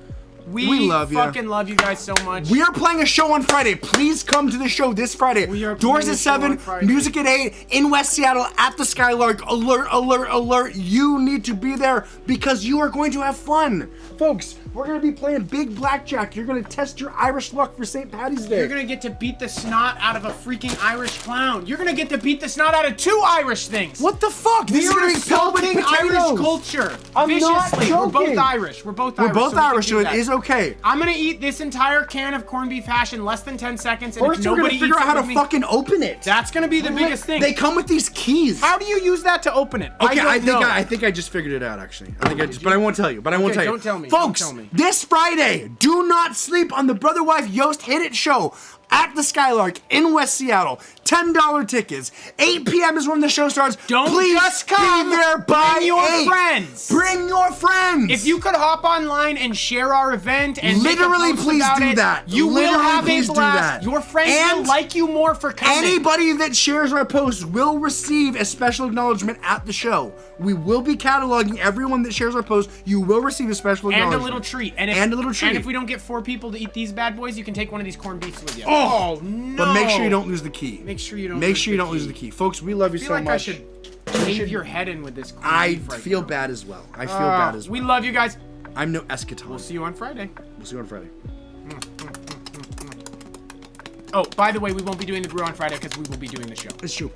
We love ya. fucking love you guys so much. We are playing a show on Friday. Please come to the show this Friday. We are Doors playing at a show 7, on Friday. music at 8, in West Seattle at the Skylark. Alert, alert, alert. You need to be there because you are going to have fun. Folks, we're going to be playing big blackjack. You're going to test your Irish luck for St. Patty's Day. You're gonna get to beat the snot out of a freaking Irish clown. You're gonna get to beat the snot out of 2 Irish things. What the fuck? This is You're going to be filled with insulting potatoes. Irish culture I'm not viciously. We're both joking. Irish. We're both We're Irish. both so we can Irish, do so it that. is okay. I'm gonna eat this entire can of corned beef hash in less than 10 seconds, and First, if we're going nobody to figure eats out how it to with me, fucking open it. that's gonna be the biggest thing. They come with these keys. How do you use that to open it? Okay, I don't know. I think I just figured it out actually. I think I just, but I won't tell you. But I won't Okay, tell you. don't tell me. Don't Folks, tell me. this Friday, do not sleep on the Brotherwife Yost Hit It show. at the Skylark in West Seattle. $10 tickets. 8 p.m. is when the show starts. Don't Please just come. be there by Bring your 8. friends. Bring your friends. If you could hop online and share our event and literally, make a post please about do it, that. you Literally, will have a please do blast. that. Your friends And will like you more for coming. anybody that shares our posts will receive a special acknowledgement at the show. We will be cataloging everyone that shares our post. You will receive a special and acknowledgement. a little treat. And a little treat. And if we don't get 4 people to eat these bad boys, you can take one of these corned beefs with you. Oh, no! But make sure you don't lose the key. Make sure you don't. Make sure you don't lose the key, folks. We love you I feel so like much. I should cave your head in with this corned I beef right feel now. bad as well. I feel bad as well. We love you guys. I'm no eschaton. We'll see you on Friday. We'll see you on Friday. Oh, by the way, we won't be doing the brew on Friday because we will be doing the show. It's true.